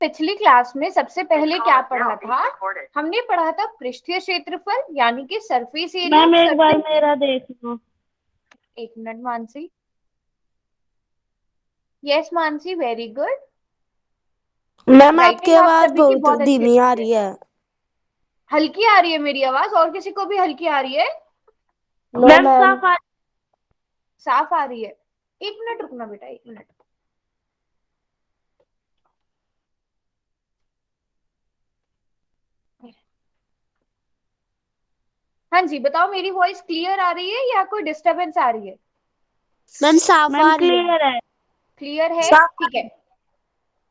पिछली क्लास में सबसे पहले क्या पढ़ा था? हमने पढ़ा था पृष्ठीय क्षेत्रफल यानी कि सरफेस एरिया। मैम एक बार मेरा देख लो। एक minute Mansi. Yes Mansi, very good. Ma'am आपकी राइटिंग आप आवाज सभी की बहुत बहुत अच्छी धीमी आ है। रही है। हल्की आ रही है मेरी आवाज? और किसी को भी हल्की आ रही है? No ma'am ma'am. साफ आ साफ आ रही है? एक मिनट रुकना बेटा, एक मिनट। हाँ जी बताओ, मेरी वॉइस क्लियर आ रही है या कोई डिस्टरबेंस आ रही है? मैम साफ मैम आ रही है। क्लियर है। क्लियर है, साफ आ ठीक रही है।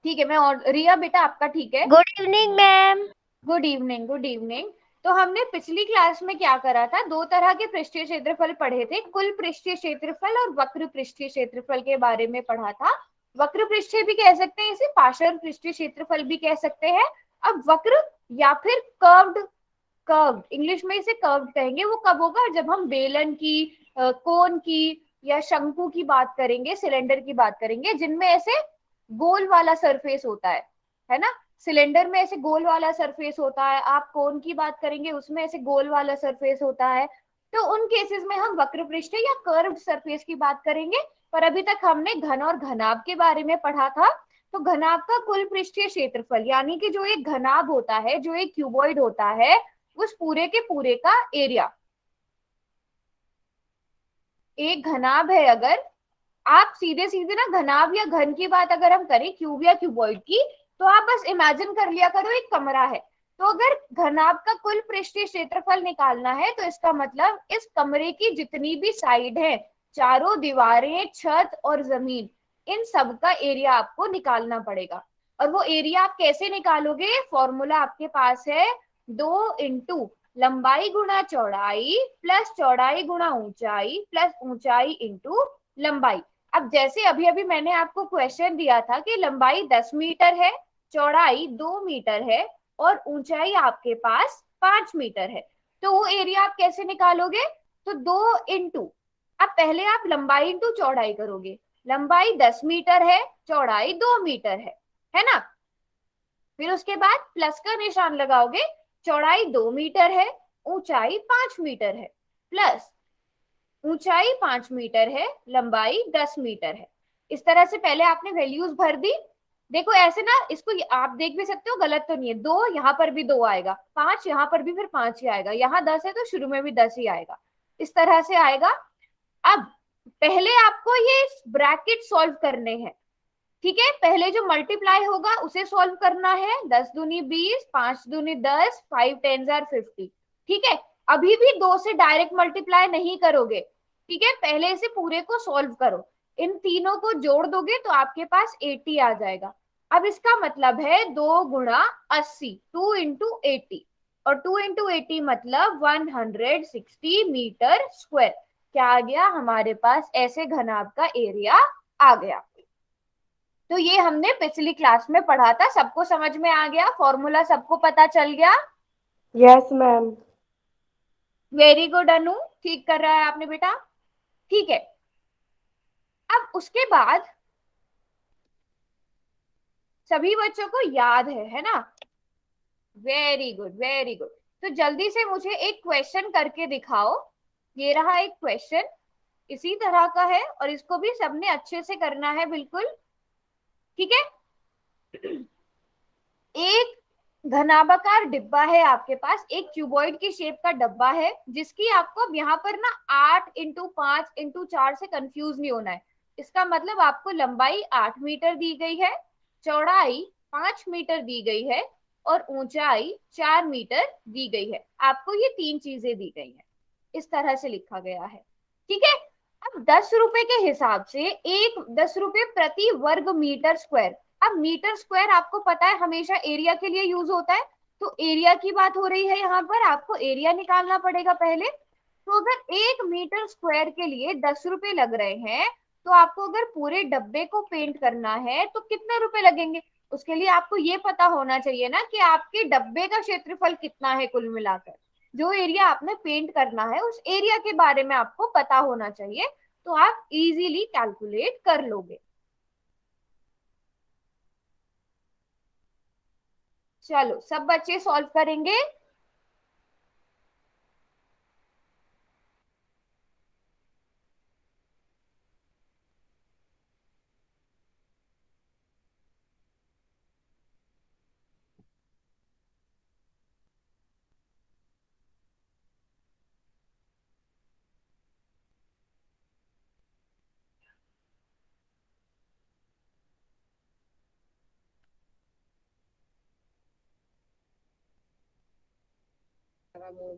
ठीक है, मैं और रिया बेटा आपका ठीक है। Good evening ma'am. Good evening, good evening. तो हमने पिछली क्लास में क्या करा था? दो तरह के पृष्ठीय क्षेत्रफल पढ़े थे, कुल पृष्ठीय क्षेत्रफल और वक्र पृष्ठीय क्षेत्रफल के बारे में पढ़ा था। वक्र पृष्ठीय भी कह सकते हैं, इसे पार्श्व पृष्ठीय क्षेत्रफल भी कह सकते हैं। अब वक्र या फिर कर्व्ड, कर्व्ड इंग्लिश में इसे कर्व्ड कहेंगे, वो कब होगा? जब हम बेलन की, कोन की या शंकु की बात करेंगे, सिलेंडर की बात करेंगे, जिनमें ऐसे गोल वाला सरफेस होता है ना। सिलेंडर में ऐसे गोल वाला सरफेस होता है, आप कोन की बात करेंगे उसमें ऐसे गोल वाला सरफेस होता है। तो उन केसेस में हम वक्र पृष्ठ या कर्व्ड सरफेस की बात करेंगे। पर अभी तक हमने घन और घनाभ के बारे में पढ़ा था। तो घनाभ का कुल पृष्ठीय क्षेत्रफल यानी कि जो एक घनाभ होता है, जो एक क्यूबॉइड होता है, उस पूरे के पूरे का एरिया। एक घनाभ है, अगर आप सीधे सीधे ना घनाभ या घन की बात अगर हम करें, क्यूब या क्यूबॉइड की, तो आप बस इमेजिन कर लिया करो एक कमरा है। तो अगर घनाभ का कुल पृष्ठीय क्षेत्रफल निकालना है तो इसका मतलब इस कमरे की जितनी भी साइड है, चारों दीवारें, छत और जमीन, इन सब का एरिया आपको निकालना पड़ेगा। और वो एरिया आप कैसे निकालोगे? फॉर्मूला आपके पास है, 2 × लंबाई गुणा चौड़ाई प्लस चौड़ाई गुणा ऊंचाई प्लस ऊंचाई इंटू लंबाई। अब जैसे अभी अभी मैंने आपको क्वेश्चन दिया था कि लंबाई 10 मीटर है, चौड़ाई 2 मीटर है और ऊंचाई आपके पास 5 मीटर है, तो वो एरिया आप कैसे निकालोगे? तो 2 इंटू, अब पहले आप लंबाई इंटू चौड़ाई करोगे। लंबाई 10 मीटर है, चौड़ाई 2 मीटर है ना। फिर उसके बाद प्लस का निशान लगाओगे, चौड़ाई 2 मीटर है, ऊंचाई 5 मीटर है, प्लस ऊंचाई 5 मीटर है, लंबाई 10 मीटर है। इस तरह से पहले आपने वैल्यूज भर दी। देखो ऐसे ना, इसको आप देख भी सकते हो, गलत तो नहीं है। 2 यहाँ पर भी 2 आएगा, 5 यहाँ पर भी फिर 5 ही आएगा, यहाँ 10 है तो शुरू में भी 10 ही आएगा। इस तरह से आएगा। अब पहले आपको ये ब्रैकेट सॉल्व करने हैं, ठीक है। पहले जो मल्टीप्लाई होगा उसे सॉल्व करना है। 10 दूनी 20, 5 दूनी 10, 5 10 50, ठीक है। अभी भी 2 से डायरेक्ट मल्टीप्लाई नहीं करोगे, ठीक है। पहले इसे पूरे को सॉल्व करो, इन तीनों को जोड़ दोगे तो आपके पास 80 आ जाएगा। अब इसका मतलब है 2 गुणा 80, 2 इंटू 80, और 2 इंटू 80 मतलब 160 मीटर स्क्वायर। क्या आ गया हमारे पास? ऐसे घनाभ का एरिया आ गया। तो ये हमने पिछली क्लास में पढ़ा था, सबको समझ में आ गया? फॉर्मूला सबको पता चल गया? Yes ma'am. वेरी गुड अनु, ठीक कर रहा है आपने बेटा, ठीक है। अब उसके बाद सभी बच्चों को याद है ना? Very good, very good. तो जल्दी से मुझे एक क्वेश्चन करके दिखाओ। ये रहा एक क्वेश्चन, इसी तरह का है और इसको भी सबने अच्छे से करना है, बिल्कुल ठीक है। एक घनाभाकार डिब्बा है आपके पास, एक क्यूबॉइड की शेप का डब्बा है, जिसकी आपको अब यहाँ पर ना 8 × 5 × 4 से कंफ्यूज नहीं होना है। इसका मतलब आपको लंबाई 8 मीटर दी गई है, चौड़ाई 5 मीटर दी गई है और ऊंचाई 4 मीटर दी गई है। आपको ये 3 चीजें दी गई है, इस तरह से लिखा गया है, ठीक है। अब 10 रुपए के हिसाब से, एक 10 रुपए प्रति वर्ग मीटर स्क्वायर। अब मीटर स्क्वायर आपको पता है हमेशा एरिया के लिए यूज होता है, तो एरिया की बात हो रही है यहाँ पर, आपको एरिया निकालना पड़ेगा पहले। तो अगर 1 मीटर स्क्वायर के लिए 10 रुपए लग रहे हैं, तो आपको अगर पूरे डब्बे को पेंट करना है तो कितने रुपए लगेंगे? उसके लिए आपको ये पता होना चाहिए ना कि आपके डब्बे का क्षेत्रफल कितना है कुल मिलाकर। जो एरिया आपने पेंट करना है उस एरिया के बारे में आपको पता होना चाहिए, तो आप इजीली कैलकुलेट कर लोगे। चलो सब बच्चे सॉल्व करेंगे।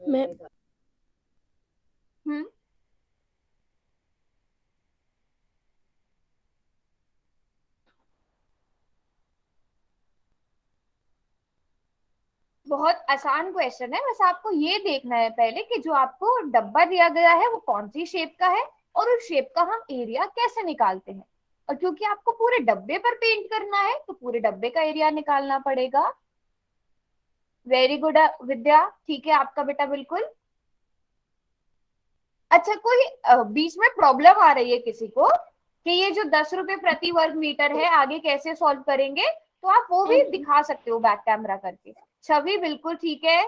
मैं हम्म बहुत आसान क्वेश्चन है, बस आपको ये देखना है पहले कि जो आपको डब्बा दिया गया है वो कौन सी शेप का है और उस शेप का हम एरिया कैसे निकालते हैं। और क्योंकि आपको पूरे डब्बे पर पेंट करना है तो पूरे डब्बे का एरिया निकालना पड़ेगा। वेरी गुड विद्या, ठीक है आपका बेटा बिल्कुल। अच्छा कोई बीच में प्रॉब्लम आ रही है किसी को कि ये जो 10 रुपए प्रति वर्ग मीटर है आगे कैसे सॉल्व करेंगे, तो आप वो भी दिखा सकते हो बैक कैमरा करके। छवि बिल्कुल ठीक है,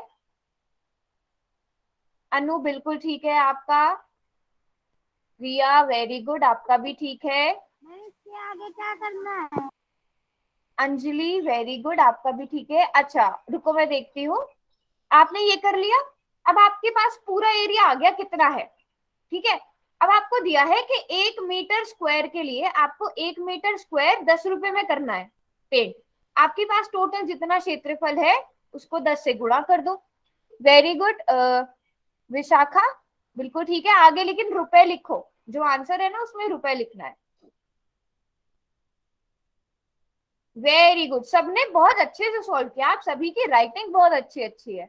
अनु बिल्कुल ठीक है आपका, रिया वेरी गुड आपका भी ठीक है, इसके आगे क्या करना है? अंजलि वेरी गुड आपका भी ठीक है। अच्छा रुको मैं देखती हूँ, आपने ये कर लिया। अब आपके पास पूरा एरिया आ गया कितना है, ठीक है। अब आपको दिया है कि 1 मीटर स्क्वायर के लिए आपको 1 मीटर स्क्वायर 10 रुपए में करना है पेंट। आपके पास टोटल जितना क्षेत्रफल है उसको 10 से गुणा कर दो। वेरी गुड विशाखा, बिल्कुल ठीक है आगे, लेकिन रुपए लिखो, जो आंसर है ना उसमें रुपए लिखना है। वेरी गुड, सबने बहुत अच्छे से सॉल्व किया, आप सभी की राइटिंग बहुत अच्छी अच्छी है।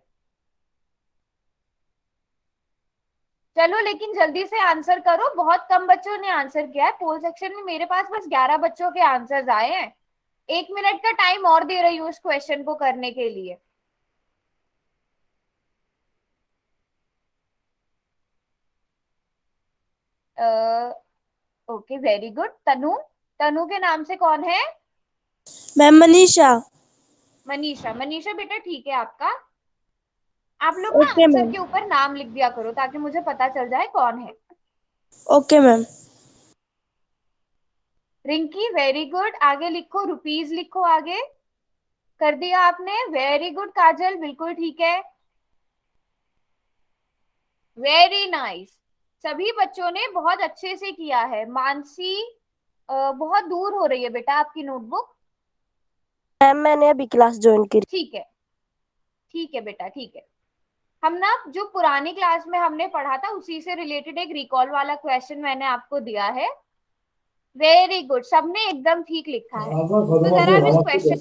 चलो लेकिन जल्दी से आंसर करो, बहुत कम बच्चों ने आंसर किया है। पोल सेक्शन में मेरे पास बस 11 बच्चों के आंसर्स आए हैं। 1 मिनट का टाइम और दे रही हूँ इस क्वेश्चन को करने के लिए। Okay very good. Tanu, Tanu के नाम से कौन है? मैम मनीषा। मनीषा, मनीषा बेटा ठीक है आपका। आप लोग ना ओके आंसर मैम। के ऊपर नाम लिख दिया करो ताकि मुझे पता चल जाए कौन है। Okay ma'am. Rinki very good, आगे लिखो, रुपीज लिखो आगे। कर दिया आपने, वेरी गुड। काजल बिल्कुल ठीक है, वेरी नाइस। सभी बच्चों ने बहुत अच्छे से किया है। मानसी बहुत दूर हो रही है बेटा आपकी नोटबुक। मैम मैंने अभी क्लास ज्वाइन की। ठीक है बेटा ठीक है। हम ना जो पुरानी क्लास में हमने पढ़ा था उसी से रिलेटेड एक रिकॉल वाला क्वेश्चन मैंने आपको दिया है। वेरी गुड, सबने एकदम ठीक लिखा है। तो जरा अब इस क्वेश्चन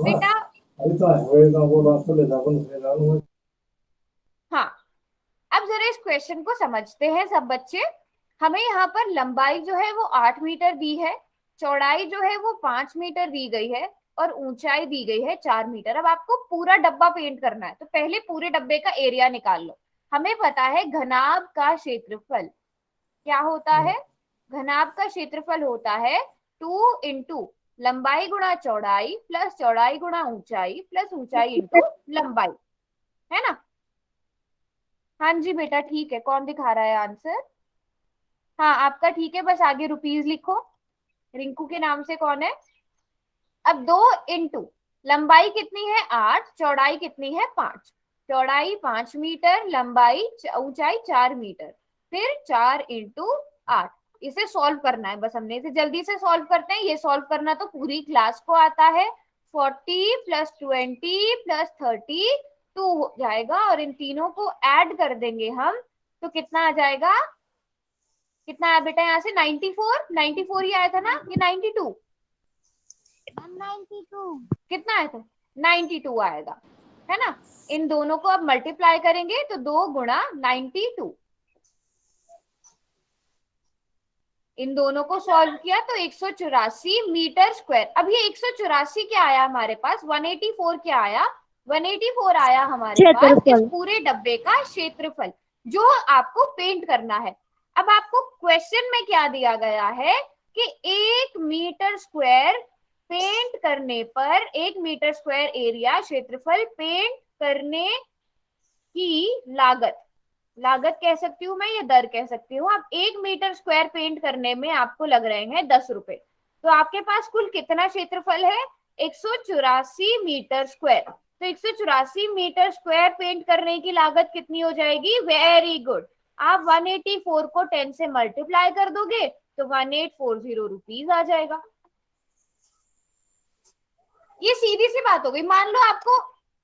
बेटा, हाँ अब जरा इस क्वेश्चन को समझते हैं सब बच्चे। हमें यहाँ पर लंबाई जो है वो 8 मीटर दी है, चौड़ाई जो है वो 5 मीटर दी गई है और ऊंचाई दी गई है 4 मीटर। अब आपको पूरा डब्बा पेंट करना है तो पहले पूरे डब्बे का एरिया निकाल लो। हमें पता है घनाभ का क्षेत्रफल क्या होता है, घनाभ का क्षेत्रफल होता है 2 इंटू लंबाई गुणा चौड़ाई प्लस चौड़ाई गुणा ऊंचाई प्लस ऊंचाई इंटू लंबाई, है ना। हाँ जी बेटा ठीक है, कौन दिखा रहा है आंसर? हाँ आपका ठीक है, बस आगे रुपीज लिखो। रिंकू के नाम से कौन है? अब 2 इंटू लंबाई कितनी है 8, चौड़ाई कितनी है 5, चौड़ाई 5 मीटर, लंबाई ऊंचाई 4 मीटर, फिर 4 इंटू 8। इसे सॉल्व करना है बस हमने, इसे जल्दी से सॉल्व करते हैं। ये सॉल्व करना तो पूरी क्लास को आता है। 40 + 20 + 30 2 हो जाएगा और इन तीनों को ऐड कर देंगे हम तो कितना आ जाएगा? कितना आया बेटा यहाँ से? 94, 94 ही आया था ना, ये 92? 92। कितना आया था? 92 आएगा, है ना। इन दोनों को अब मल्टीप्लाई करेंगे तो 2 × 92, इन दोनों को सॉल्व किया तो 184 मीटर स्क्वायर। अब ये 184 क्या आया हमारे पास? 184 क्या आया? 184 आया हमारे पास इस क्षेत्रफल। पूरे डब्बे का क्षेत्रफल जो आपको पेंट करना है। अब आपको क्वेश्चन में क्या दिया गया है कि 1 मीटर स्क्वायर पेंट करने पर 1 मीटर स्क्वायर एरिया क्षेत्रफल पेंट करने की लागत, लागत कह सकती हूँ मैं, ये दर कह सकती हूँ। अब 1 मीटर स्क्वायर पेंट करने में आपको लग रहे हैं 10 रुपए, तो आपके पास कुल कितना क्षेत्रफल है? 184 मीटर स्क्वायर। तो 184 मीटर स्क्वायर पेंट करने की लागत कितनी हो जाएगी? वेरी गुड, आप 184 को 10 से मल्टीप्लाई कर दोगे तो 1840 रुपीज आ जाएगा। ये सीधी सी बात हो गई। मान लो आपको,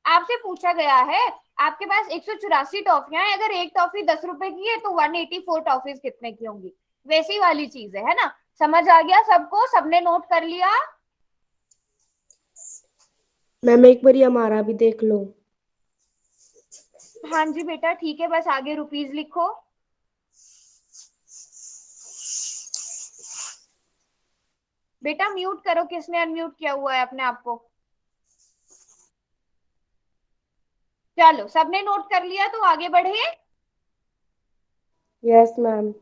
आपसे पूछा गया है, आपके पास 184 टॉफियां है, अगर एक टॉफी 10 रुपए की है तो 184 टॉफीज कितने की होंगी? वैसी वाली चीज है ना? समझ आ गया सबको? सबने नोट कर लिया? मैम एक बार हमारा भी देख लो। हाँ जी बेटा ठीक है, बस आगे रुपीज लिखो। बेटा म्यूट करो, किसने अनम्यूट किया हुआ है अपने आप को? चलो सबने नोट कर लिया तो आगे बढ़े। Yes ma'am.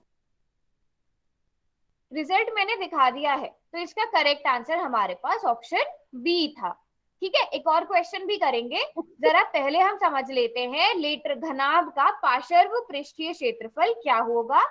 रिजल्ट मैंने दिखा दिया है, तो इसका करेक्ट आंसर हमारे पास ऑप्शन बी था। ठीक है, एक और क्वेश्चन भी करेंगे। जरा पहले हम समझ लेते हैं लेटर घनाभ का पार्श्व पृष्ठीय क्षेत्रफल क्या होगा,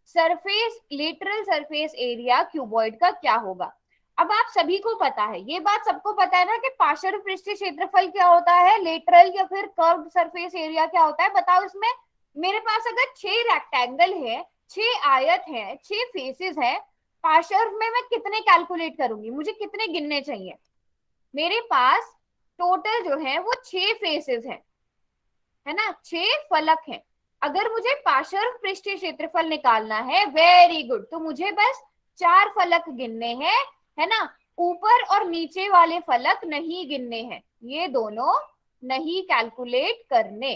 surface lateral surface area cuboid का क्या होगा। अब आप सभी को पता है, ये बात सबको पता है ना कि पार्श्व पृष्ठीय क्षेत्रफल क्या होता है, लेटरल या फिर कर्व्ड सरफेस एरिया क्या होता है। बताओ, इसमें मेरे पास अगर 6 रेक्टेंगल है, 6 आयत है, 6 फेसेस है, पार्श्व में मैं कितने कैलकुलेट करूंगी? मुझे कितने गिनने चाहिए? मेरे पास टोटल जो है वो 6 फेसेस हैं, है ना, 6 फलक हैं। अगर मुझे पार्श्व पृष्ठीय क्षेत्रफल निकालना है, वेरी गुड, तो मुझे बस 4 फलक गिनने हैं, है ना। ऊपर और नीचे वाले फलक नहीं गिनने हैं, ये दोनों नहीं कैलकुलेट करने।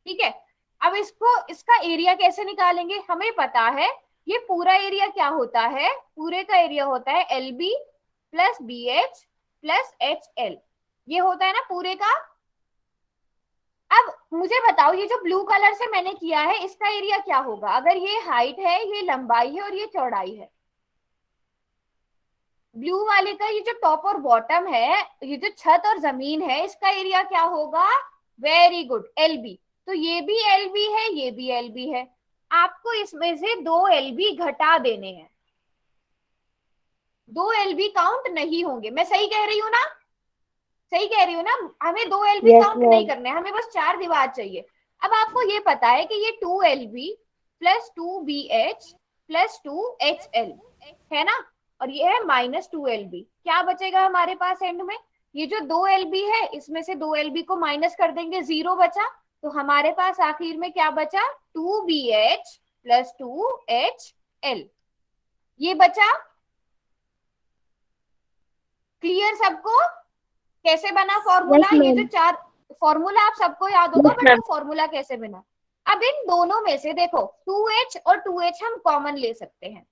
ठीक है, अब इसको, इसका एरिया कैसे निकालेंगे? हमें पता है ये पूरा एरिया क्या होता है, पूरे का एरिया होता है L B plus B H plus H L, ये होता है ना पूरे का। अब मुझे बताओ, ये जो ब्लू कलर से मैंने किया है इसका एरिया क्या होगा? अगर ये हाइट है, ये लंबाई है और ये चौड़ाई है, ब्लू वाले का ये जो टॉप और बॉटम है, ये जो छत और जमीन है, इसका एरिया क्या होगा? Very good, L B. तो ये भी एल बी है, ये भी एल बी है। आपको इसमें से 2 एल बी घटा देने हैं, 2 एल बी काउंट नहीं होंगे। मैं सही कह रही हूँ ना? सही कह रही हूँ ना? हमें 2 एल बी यस काउंट नहीं मैम। करने, हमें बस 4 दीवार चाहिए। अब आपको ये पता है कि ये 2 L B plus 2 B H plus 2 H L है ना, और ये है -2 LB। क्या बचेगा हमारे पास एंड में? ये जो 2 LB है, इसमें से 2 LB को माइनस कर देंगे, 0 बचा। तो हमारे पास आखिर में क्या बचा? 2BH प्लस 2HL, ये बचा। क्लियर सबको? कैसे बना फॉर्मूला? यस ये जो मैम। 4 फॉर्मूला आप सबको याद होगा, यस बट मैम। वो फॉर्मूला कैसे बना? अब इन दोनों में से देखो, 2H और 2H हम कॉमन ले सकते हैं,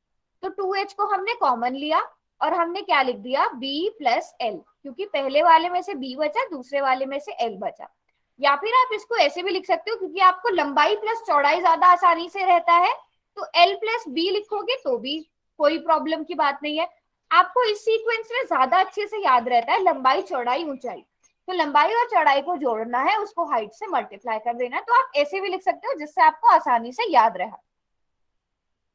तो 2H को हमने कॉमन लिया और हमने क्या लिख दिया? B प्लस L, क्योंकि पहले वाले में से B बचा, दूसरे वाले में से L बचा। या फिर आप इसको ऐसे भी लिख सकते हो, क्योंकि आपको लंबाई प्लस चौड़ाई ज्यादा आसानी से रहता है, तो L प्लस B लिखोगे तो भी कोई प्रॉब्लम की बात नहीं है। आपको इस सीक्वेंस में ज्यादा अच्छे से याद रहता है लंबाई चौड़ाई ऊंचाई, तो लंबाई और चौड़ाई को जोड़ना है, उसको हाइट से मल्टीप्लाई कर देना है। तो आप ऐसे भी लिख सकते हो जिससे आपको आसानी से याद रहा।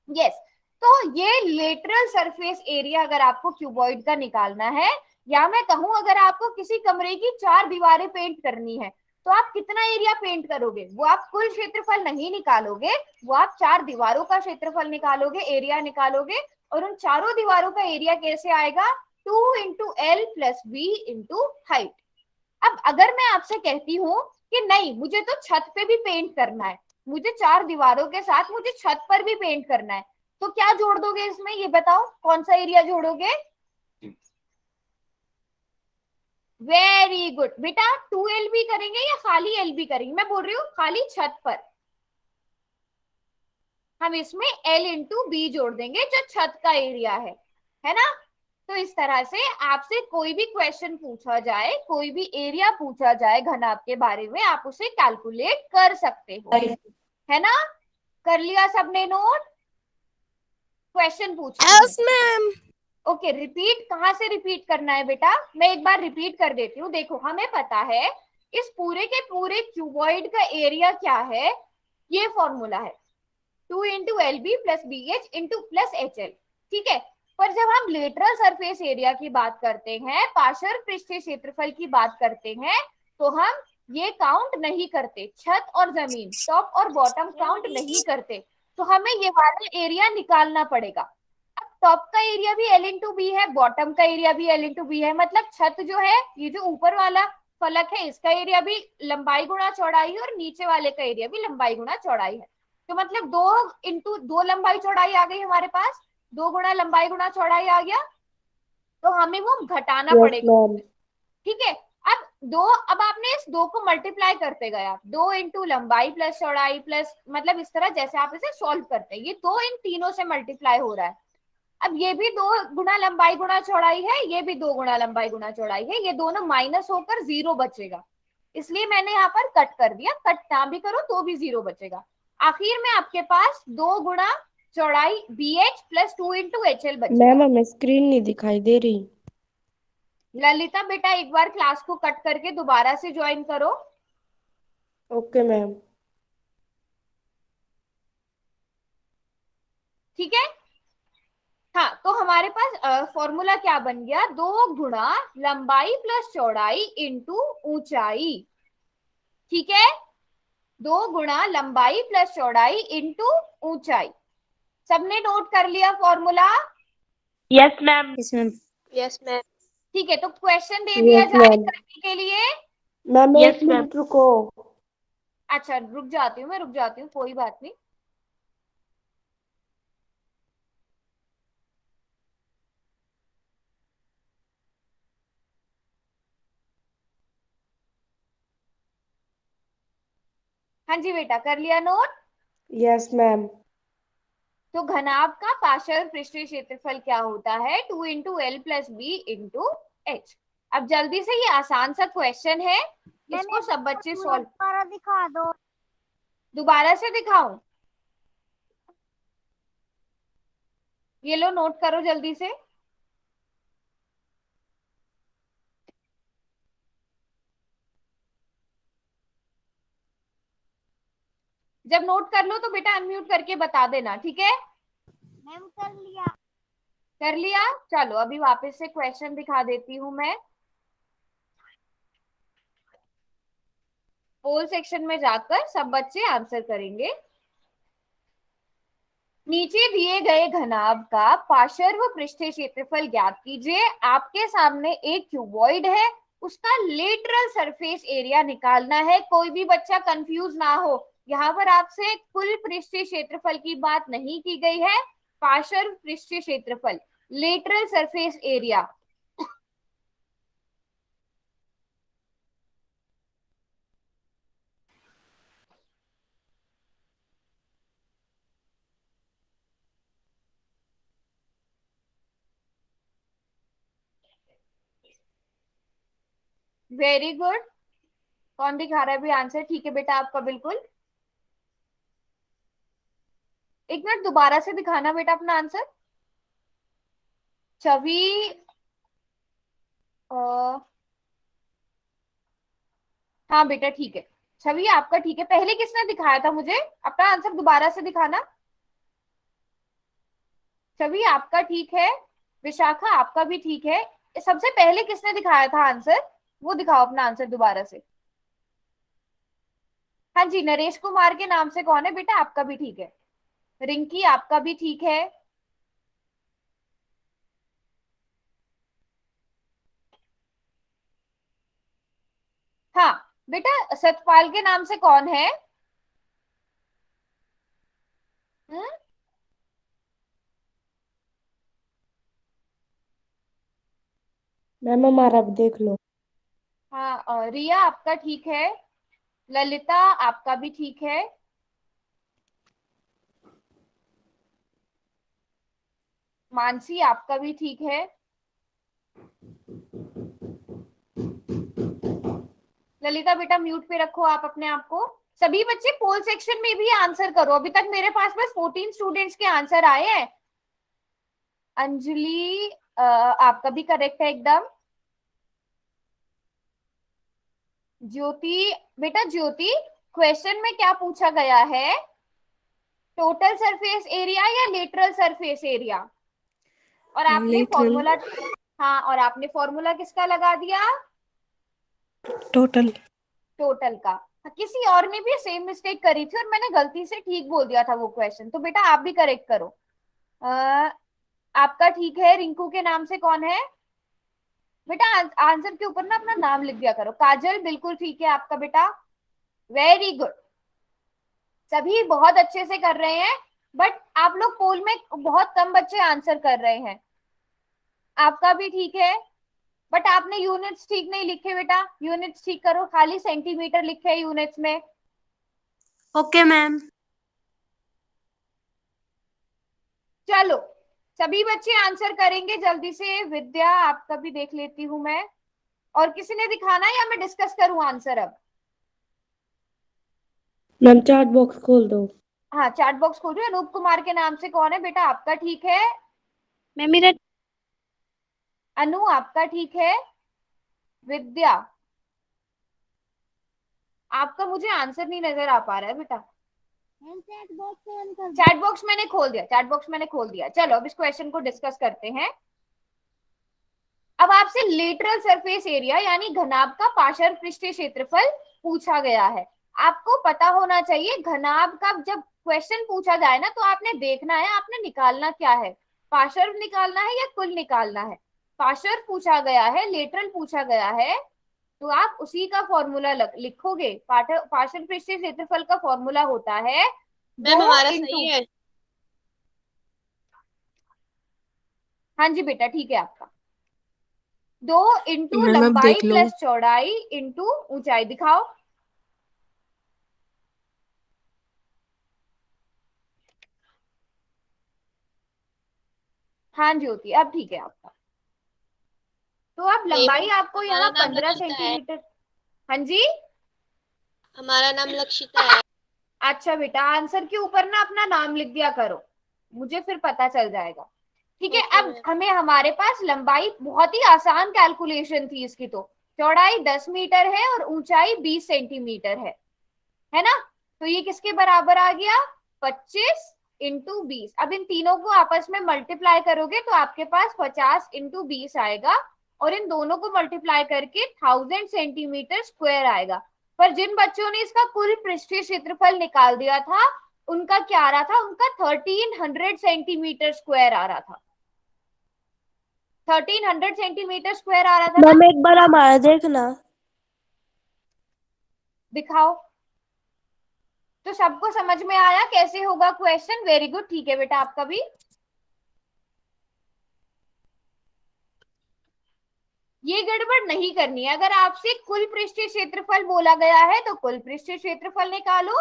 यस, तो ये लेटरल सरफेस एरिया अगर आपको क्यूबॉइड का निकालना है, या मैं कहूं अगर आपको किसी कमरे की 4 दीवारें पेंट करनी है, तो आप कितना एरिया पेंट करोगे? वो आप कुल क्षेत्रफल नहीं निकालोगे, वो आप 4 दीवारों का क्षेत्रफल निकालोगे, एरिया निकालोगे। और उन चारों दीवारों का एरिया कैसे आएगा? 2 into L plus B into height. अब अगर मैं आपसे कहती हूँ कि नहीं, मुझे तो छत पे भी पेंट करना है, मुझे 4 दीवारों के साथ मुझे छत पर भी पेंट करना है, तो क्या जोड़ दोगे इसमें? ये बताओ, कौन सा एरिया जोड़ोगे? वेरी गुड बेटा, 2LB करेंगे या खाली LB करेंगे? मैं बोल रही हूँ खाली छत पर हम इसमें L इंटू बी जोड़ देंगे, जो छत का एरिया है ना। तो इस तरह से आपसे कोई भी क्वेश्चन पूछा जाए, कोई भी एरिया पूछा जाए घनाभ के बारे में, आप उसे कैलकुलेट कर सकते हो, है ना। कर लिया सबने नोट? क्वेश्चन पूछती हूँ। Yes ma'am. ओके, रिपीट कहाँ से रिपीट करना है बेटा, मैं एक बार रिपीट कर देती हूँ। देखो हमें पता है इस पूरे के पूरे क्यूबॉइड का एरिया क्या है, ये फॉर्मूला है 2 into L B plus B H into plus H L, ठीक है। पर जब हम लेटरल सरफेस एरिया की बात करते हैं, पार्श्व पृष्ठीय क्षेत्रफल की बात करते हैं, तो हम ये काउंट नहीं करते, छत और जमीन, टॉप और बॉटम काउंट नहीं करते, तो हमें ये वाला एरिया निकालना पड़ेगा। अब टॉप का एरिया भी एल इंटू बी है, बॉटम का एरिया भी एल इंटू बी है, मतलब छत जो है, ये जो ऊपर वाला फलक है, इसका एरिया भी लंबाई गुणा चौड़ाई है, और नीचे वाले का एरिया भी लंबाई गुणा चौड़ाई है। तो मतलब 2 लंबाई चौड़ाई आ गई हमारे पास, 2 गुणा लंबाई गुणा चौड़ाई आ गया, तो हमें वो घटाना यस पड़ेगा, मैम। ठीक है। अब आपने इस 2 को मल्टीप्लाई करते गया, 2 इंटू लंबाई प्लस चौड़ाई प्लस, मतलब इस तरह जैसे आप इसे सॉल्व करते हैं, ये 2 इन तीनों से मल्टीप्लाई हो रहा है। अब ये भी 2 गुणा लंबाई गुणा चौड़ाई है, ये भी 2 गुणा लंबाई गुणा चौड़ाई है, ये दोनों माइनस होकर 0 बचेगा, इसलिए मैंने यहाँ पर कट कर दिया, कट ना भी करो तो भी 0 बचेगा। आखिर में आपके पास 2 गुणा चौड़ाई B H plus 2 into H L बचेगा। मैम हमें स्क्रीन नहीं दिखाई दे रही। ललिता बेटा एक बार क्लास को कट करके दोबारा से ज्वाइन करो। Okay ma'am. ठीक है, हाँ, तो हमारे पास फॉर्मूला क्या बन गया, 2 गुणा लंबाई प्लस चौड़ाई इंटू ऊंचाई, ठीक है, 2 गुणा लंबाई प्लस चौड़ाई इंटू ऊंचाई। सबने नोट कर लिया formula? Yes ma'am. Yes ma'am. Yes ma'am. ठीक है, तो क्वेश्चन दे दिया यस जाए मैम। करने के लिए। मैम Yes, एक ma'am. मिनट रुको। अच्छा रुक जाती हूँ, मैं रुक जाती हूँ, कोई बात नहीं। हाँ जी बेटा, कर लिया नोट? Yes ma'am. तो घनाभ का पार्श्व पृष्ठीय क्षेत्रफल क्या होता है, 2 into L plus B into H. अब जल्दी से, ये आसान सा क्वेश्चन है, इसको सब बच्चे सॉल्व। दोबारा दिखा दो। दोबारा से दिखाऊं? ये लो नोट करो जल्दी से। जब नोट कर लो तो बेटा अनम्यूट करके बता देना, ठीक है? मैम कर लिया। कर लिया? चलो अभी वापस से क्वेश्चन दिखा देती हूँ मैं। पोल सेक्शन में जाकर सब बच्चे आंसर करेंगे। नीचे दिए गए घनाभ का पार्श्व पृष्ठीय क्षेत्रफल ज्ञात कीजिए। आपके सामने एक क्यूबॉइड है, उसका लेटरल सरफेस एरिया निकालना है। कोई भी बच्चा कंफ्यूज ना हो, यहाँ पर आपसे कुल पृष्ठीय क्षेत्रफल की बात नहीं की गई है, पार्श्व पृष्ठीय क्षेत्रफल, lateral surface area. Very good. कौन दिखा रहा है भी आंसर? ठीक है बेटा आपका बिल्कुल। एक मिनट दोबारा से दिखाना बेटा अपना आंसर। छवि, हाँ बेटा ठीक है, छवि आपका ठीक है। पहले किसने दिखाया था मुझे? अपना आंसर दोबारा से दिखाना। छवि आपका ठीक है, विशाखा आपका भी ठीक है। सबसे पहले किसने दिखाया था आंसर, वो दिखाओ अपना आंसर दोबारा से। हाँ जी, नरेश कुमार के नाम से कौन है बेटा? आपका भी ठीक है। रिंकी आपका भी ठीक है। हाँ बेटा, सतपाल के नाम से कौन है? हम्म? मैम हमारा भी देख लो। हाँ, रिया आपका ठीक है, ललिता आपका भी ठीक है, मानसी आपका भी ठीक है, ललिता बेटा म्यूट पे रखो आप अपने आप को। सभी बच्चे पोल सेक्शन में भी आंसर करो, अभी तक मेरे पास बस 14 स्टूडेंट्स के आंसर आए हैं। अंजलि, आपका भी करेक्ट है एकदम। ज्योति, बेटा ज्योति, क्वेश्चन में क्या पूछा गया है? टोटल सरफेस एरिया या लेटरल सरफेस एरिया? और आपने Lateral. फॉर्मूला, हाँ, और आपने फॉर्मूला किसका लगा दिया? Total. टोटल का। किसी और ने भी सेम मिस्टेक करी थी और मैंने गलती से ठीक बोल दिया था वो क्वेश्चन, तो बेटा आप भी करेक्ट करो। आपका ठीक है। रिंकू के नाम से कौन है? बेटा आंसर के ऊपर ना अपना नाम लिख दिया करो। काजल, बिल्कुल ठीक है आपका बेटा, वेरी गुड। सभी बहुत अच्छे से कर रहे हैं, बट आप लोग पोल में बहुत कम बच्चे आंसर कर रहे हैं। आपका भी ठीक है, बट आपने यूनिट्स ठीक नहीं लिखे बेटा, यूनिट्स ठीक करो, खाली सेंटीमीटर लिखे हैं यूनिट्स में। Okay ma'am. चलो सभी बच्चे आंसर करेंगे जल्दी से। विद्या आपका भी देख लेती हूँ मैं। और किसी ने दिखाना है या मैं डिस्कस करूं आंसर अब? मैम चार्ट बॉक्स खोल दो। हाँ चैट बॉक्स खोल रही हूँ। अनूप कुमार के नाम से कौन है बेटा? आपका ठीक है। मैम मेरा अनु आपका ठीक है। विद्या आपका मुझे आंसर नहीं नजर आ पा रहा है बेटा। चैट बॉक्स ऑन कर दो। चैट बॉक्स मैंने खोल दिया, चैट बॉक्स मैंने खोल दिया। चलो अब इस क्वेश्चन को डिस्कस करते हैं। अब आपसे लेटरल सरफेस एरिया यानी घनाभ का पार्श्व पृष्ठीय क्षेत्रफल पूछा गया है। आपको पता होना चाहिए घनाभ का जब क्वेश्चन पूछा जाए ना, तो आपने देखना है, आपने निकालना क्या है, पार्श्व निकालना है या कुल निकालना है। पार्श्व पूछा गया है, लेटरल पूछा गया है, तो आप उसी का फॉर्मूला लिखोगे। पार्श्व पृष्ठीय क्षेत्रफल का फॉर्मूला होता है मैम 2 हमारा इंटू, सही है। हाँ जी बेटा ठीक है आपका, 2 इंटू मैम अब लंबाई देख लो। प्लस चौड़ाई इंटू ऊंचाई। दिखाओ। हाँ ज्योति अब ठीक है आपका। तो अब नहीं लंबाई मैम, आपको हमारा यहाँ नाम 15 लक्षिता है। सेंटीमीटर। हाँ जी, हमारा नाम लक्षिता है। अच्छा बेटा आंसर के ऊपर ना अपना नाम लिख दिया करो, मुझे फिर पता चल जाएगा। ठीक है। ओके अब मैम। हमें हमारे पास लंबाई, बहुत ही आसान कैलकुलेशन थी इसकी, तो चौड़ाई 10 मीटर है और ऊंचाई 20 सेंटीमीटर है ना? तो ये किसके बराबर आ गया? 25 इंटू 20। अब इन तीनों को आपस में मल्टीप्लाई करोगे तो आपके पास 50 इंटू 20 आएगा, और इन दोनों को मल्टीप्लाई करके 1000 सेंटीमीटर स्क्वायर आएगा। पर जिन बच्चों ने इसका कुल पृष्ठीय क्षेत्रफल निकाल दिया था, उनका क्या आ रहा था? उनका 1300 सेंटीमीटर स्क्वायर आ रहा था। 1300 सेंटीमीटर स्क्वायर आ रहा था ना? मैम एक बार हमारा देखना। दिखाओ। तो सबको समझ में आया कैसे होगा क्वेश्चन? वेरी गुड, ठीक है बेटा आपका भी। ये गड़बड़ नहीं करनी है। अगर आपसे कुल पृष्ठीय क्षेत्रफल बोला गया है तो कुल पृष्ठीय क्षेत्रफल निकालो,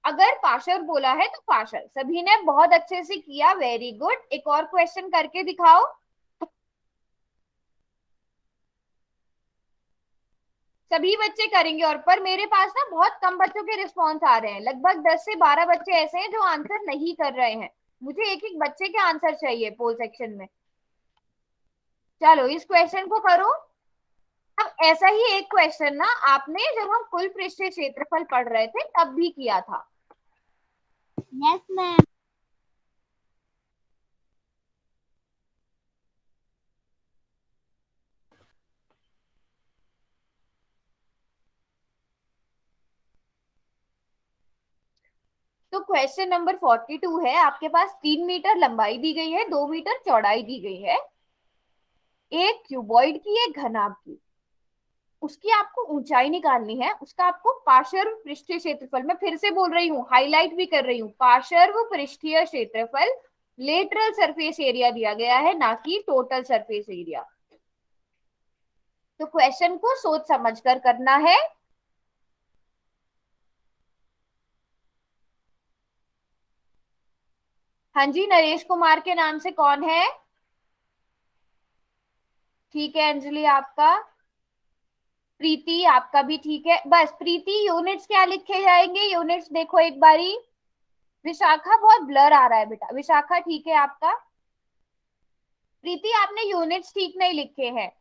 अगर पार्श्व बोला है तो पार्श्व। सभी ने बहुत अच्छे से किया, वेरी गुड। एक और क्वेश्चन करके दिखाओ। सभी बच्चे करेंगे, और पर मेरे पास ना बहुत कम बच्चों के रिस्पॉन्स आ रहे हैं, लगभग 10 से 12 बच्चे ऐसे हैं जो आंसर नहीं कर रहे हैं। मुझे एक एक बच्चे के आंसर चाहिए पोल सेक्शन में। चलो इस क्वेश्चन को करो। अब ऐसा ही एक क्वेश्चन ना आपने जब हम कुल पृष्ठीय क्षेत्रफल पढ़ रहे थे तब भी किया था। Yes ma'am. तो क्वेश्चन नंबर 42 है, आपके पास 3 मीटर लंबाई दी गई है, 2 मीटर चौड़ाई दी गई है, एक क्यूबॉइड की, एक घनाभ की। उसकी आपको ऊंचाई निकालनी है, उसका आपको पार्श्व पृष्ठीय क्षेत्रफल, मैं फिर से बोल रही हूँ, हाईलाइट भी कर रही हूँ, पार्श्व पृष्ठीय क्षेत्रफल, लेटरल सरफेस एरिया दिया गया है, ना कि टोटल सरफेस एरिया। तो क्वेश्चन को सोच समझ कर करना है। हाँ जी, नरेश कुमार के नाम से कौन है? ठीक है अंजलि आपका। प्रीति आपका भी ठीक है। बस प्रीति, यूनिट्स क्या लिखे जाएंगे? यूनिट्स देखो एक बारी। विशाखा बहुत ब्लर आ रहा है बेटा। विशाखा ठीक है आपका। प्रीति आपने यूनिट्स ठीक नहीं लिखे हैं।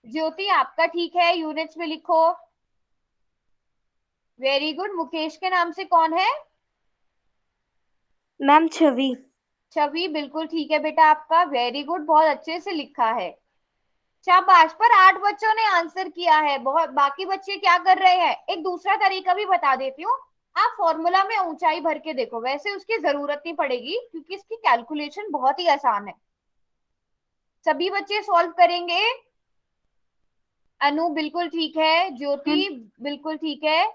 ज्योति आपका ठीक है, यूनिट्स में लिखो। Very good. मुकेश के नाम से कौन है? मैम छवि। छवि बिल्कुल ठीक है बेटा आपका, वेरी गुड, बहुत अच्छे से लिखा है, शाबाश। पर 8 बच्चों ने आंसर किया है, बहुत। बाकी बच्चे क्या कर रहे हैं? एक दूसरा तरीका भी बता देती हूँ, आप फॉर्मूला में ऊंचाई भर के देखो, वैसे उसकी जरूरत नहीं पड़ेगी क्योंकि इसकी कैलकुलेशन बहुत ही आसान है। सभी बच्चे सॉल्व करेंगे। अनु बिल्कुल ठीक है, ज्योति बिल्कुल ठीक है।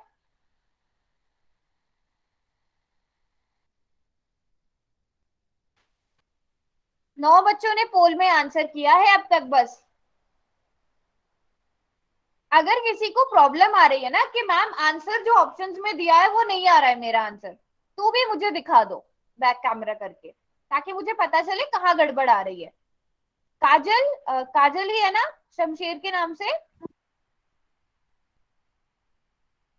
नौ बच्चों ने पोल में आंसर किया है अब तक बस। अगर किसी को प्रॉब्लम आ रही है ना कि मैम आंसर जो ऑप्शंस में दिया है वो नहीं आ रहा है मेरा आंसर, तो भी मुझे दिखा दो बैक कैमरा करके, ताकि मुझे पता चले कहाँ गड़बड़ आ रही है। काजल, काजल ही है ना शमशेर के नाम से?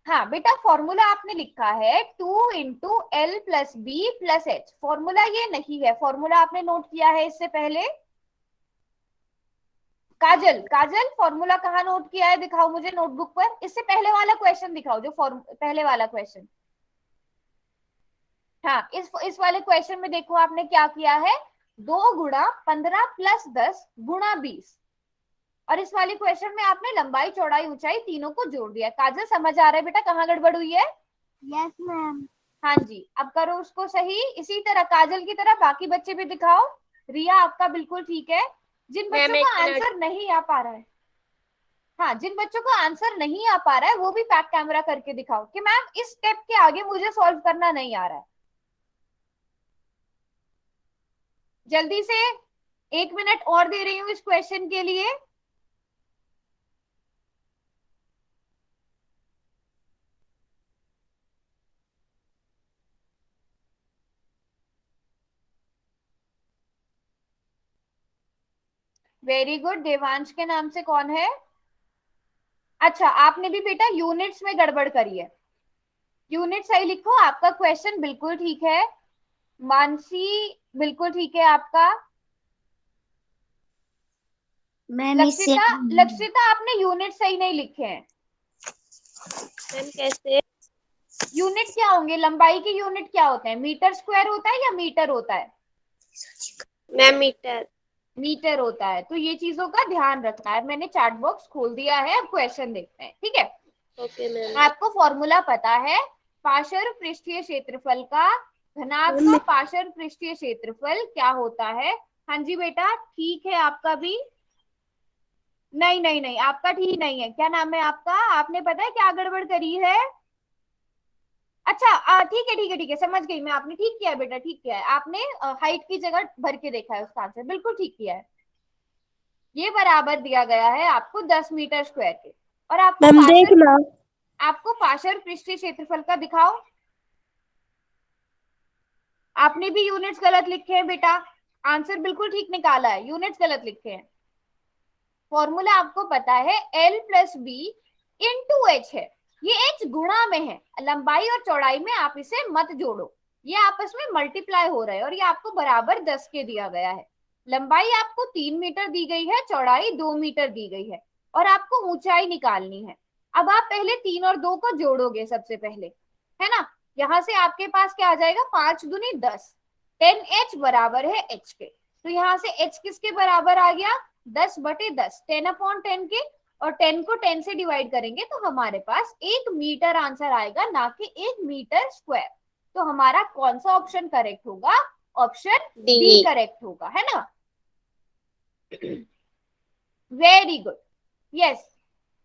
हाँ बेटा, फॉर्मूला आपने लिखा है 2 × L + B + H। फॉर्मूला ये नहीं है, फॉर्मूला आपने नोट किया है इससे पहले? काजल, काजल फॉर्मूला कहाँ नोट किया है दिखाओ मुझे नोटबुक पर। इससे पहले वाला क्वेश्चन दिखाओ, जो पहले वाला क्वेश्चन। हाँ, इस वाले क्वेश्चन में देखो आपने क्या किया है, 2 × 15 + 10 × 20। और इस वाले क्वेश्चन में आपने लंबाई चौड़ाई ऊंचाई तीनों को जोड़ दिया। काजल समझ आ रहा है बेटा कहाँ गड़बड़ हुई है? Yes ma'am. हाँ जी, अब करो उसको सही। इसी तरह काजल की तरह बाकी बच्चे भी दिखाओ। रिया आपका बिल्कुल ठीक है। जिन बच्चों मैम का 1 मिनट। आंसर नहीं आ पा रहा है, हाँ, जिन बच्चों का आंसर नहीं आ पा रहा है वो भी बैक कैमरा करके दिखाओ कि मैम इस स्टेप के आगे मुझे सॉल्व करना नहीं आ रहा है। जल्दी से, 1 मिनट और दे रही हूँ इस क्वेश्चन के लिए। Very good. देवांश के नाम से कौन है? अच्छा, आपने भी बेटा यूनिट्स में गड़बड़ करी है, यूनिट सही लिखो। आपका क्वेश्चन बिल्कुल ठीक है। मानसी बिल्कुल ठीक है आपका। मैम इससे लक्षिता, लक्षिता आपने यूनिट सही नहीं लिखे हैं। मैम कैसे? यूनिट क्या होंगे? लंबाई के यूनिट क्या होते हैं? मीटर स्क्वायर होता है या मीटर होता है? Ma'am metre. मीटर होता है। तो ये चीजों का ध्यान रखना है। मैंने चैट बॉक्स खोल दिया है, अब क्वेश्चन देखते हैं, ठीक है? Okay ma'am. आपको फॉर्मूला पता है, पार्श्व पृष्ठीय क्षेत्रफल का घनाभ का पार्श्व पृष्ठीय क्षेत्रफल क्या होता है? हाँ जी बेटा, ठीक है आपका भी। नहीं नहीं नहीं, आपका ठीक नहीं है। क्या नाम है आपका? आपने पता है क्या गड़बड़ करी है? अच्छा, ठीक है ठीक है ठीक है, समझ गई मैं। आपने ठीक किया है बेटा, ठीक किया है आपने। हाइट की जगह भर के देखा है उसका आंसर, बिल्कुल ठीक किया है। ये बराबर दिया गया है आपको 10 मीटर स्क्वायर के। और आपको मैम पार्श्व, देखना। आपको पार्श्व पृष्ठीय क्षेत्रफल का दिखाओ। आपने भी यूनिट्स गलत लिखे हैं बेटा, आंसर बिल्कुल ठीक निकाला है, यूनिट्स गलत लिखे हैं। फॉर्मूला आपको पता है L + B × H है। ये H गुणा में है, लंबाई और चौड़ाई में आप इसे मत जोड़ो, ये आपस में मल्टीप्लाई हो रहा है। और ये आपको बराबर 10 के दिया गया है। लंबाई आपको 3 मीटर दी गई है, चौड़ाई 2 मीटर दी गई है, और आपको ऊंचाई निकालनी है। अब आप पहले 3 और 2 को जोड़ोगे सबसे पहले, है ना? यहां से आपके पास क्या आ जाएगा, 5 दूनी 10, 10H बराबर है H के। तो यहाँ से H किसके बराबर आ गया? 10/10, 10/10 के। और 10 को 10 से डिवाइड करेंगे तो हमारे पास 1 मीटर आंसर आएगा, ना कि 1 मीटर स्क्वायर। तो हमारा कौन सा ऑप्शन करेक्ट होगा? Option D D. करेक्ट होगा, है ना? Very good. यस,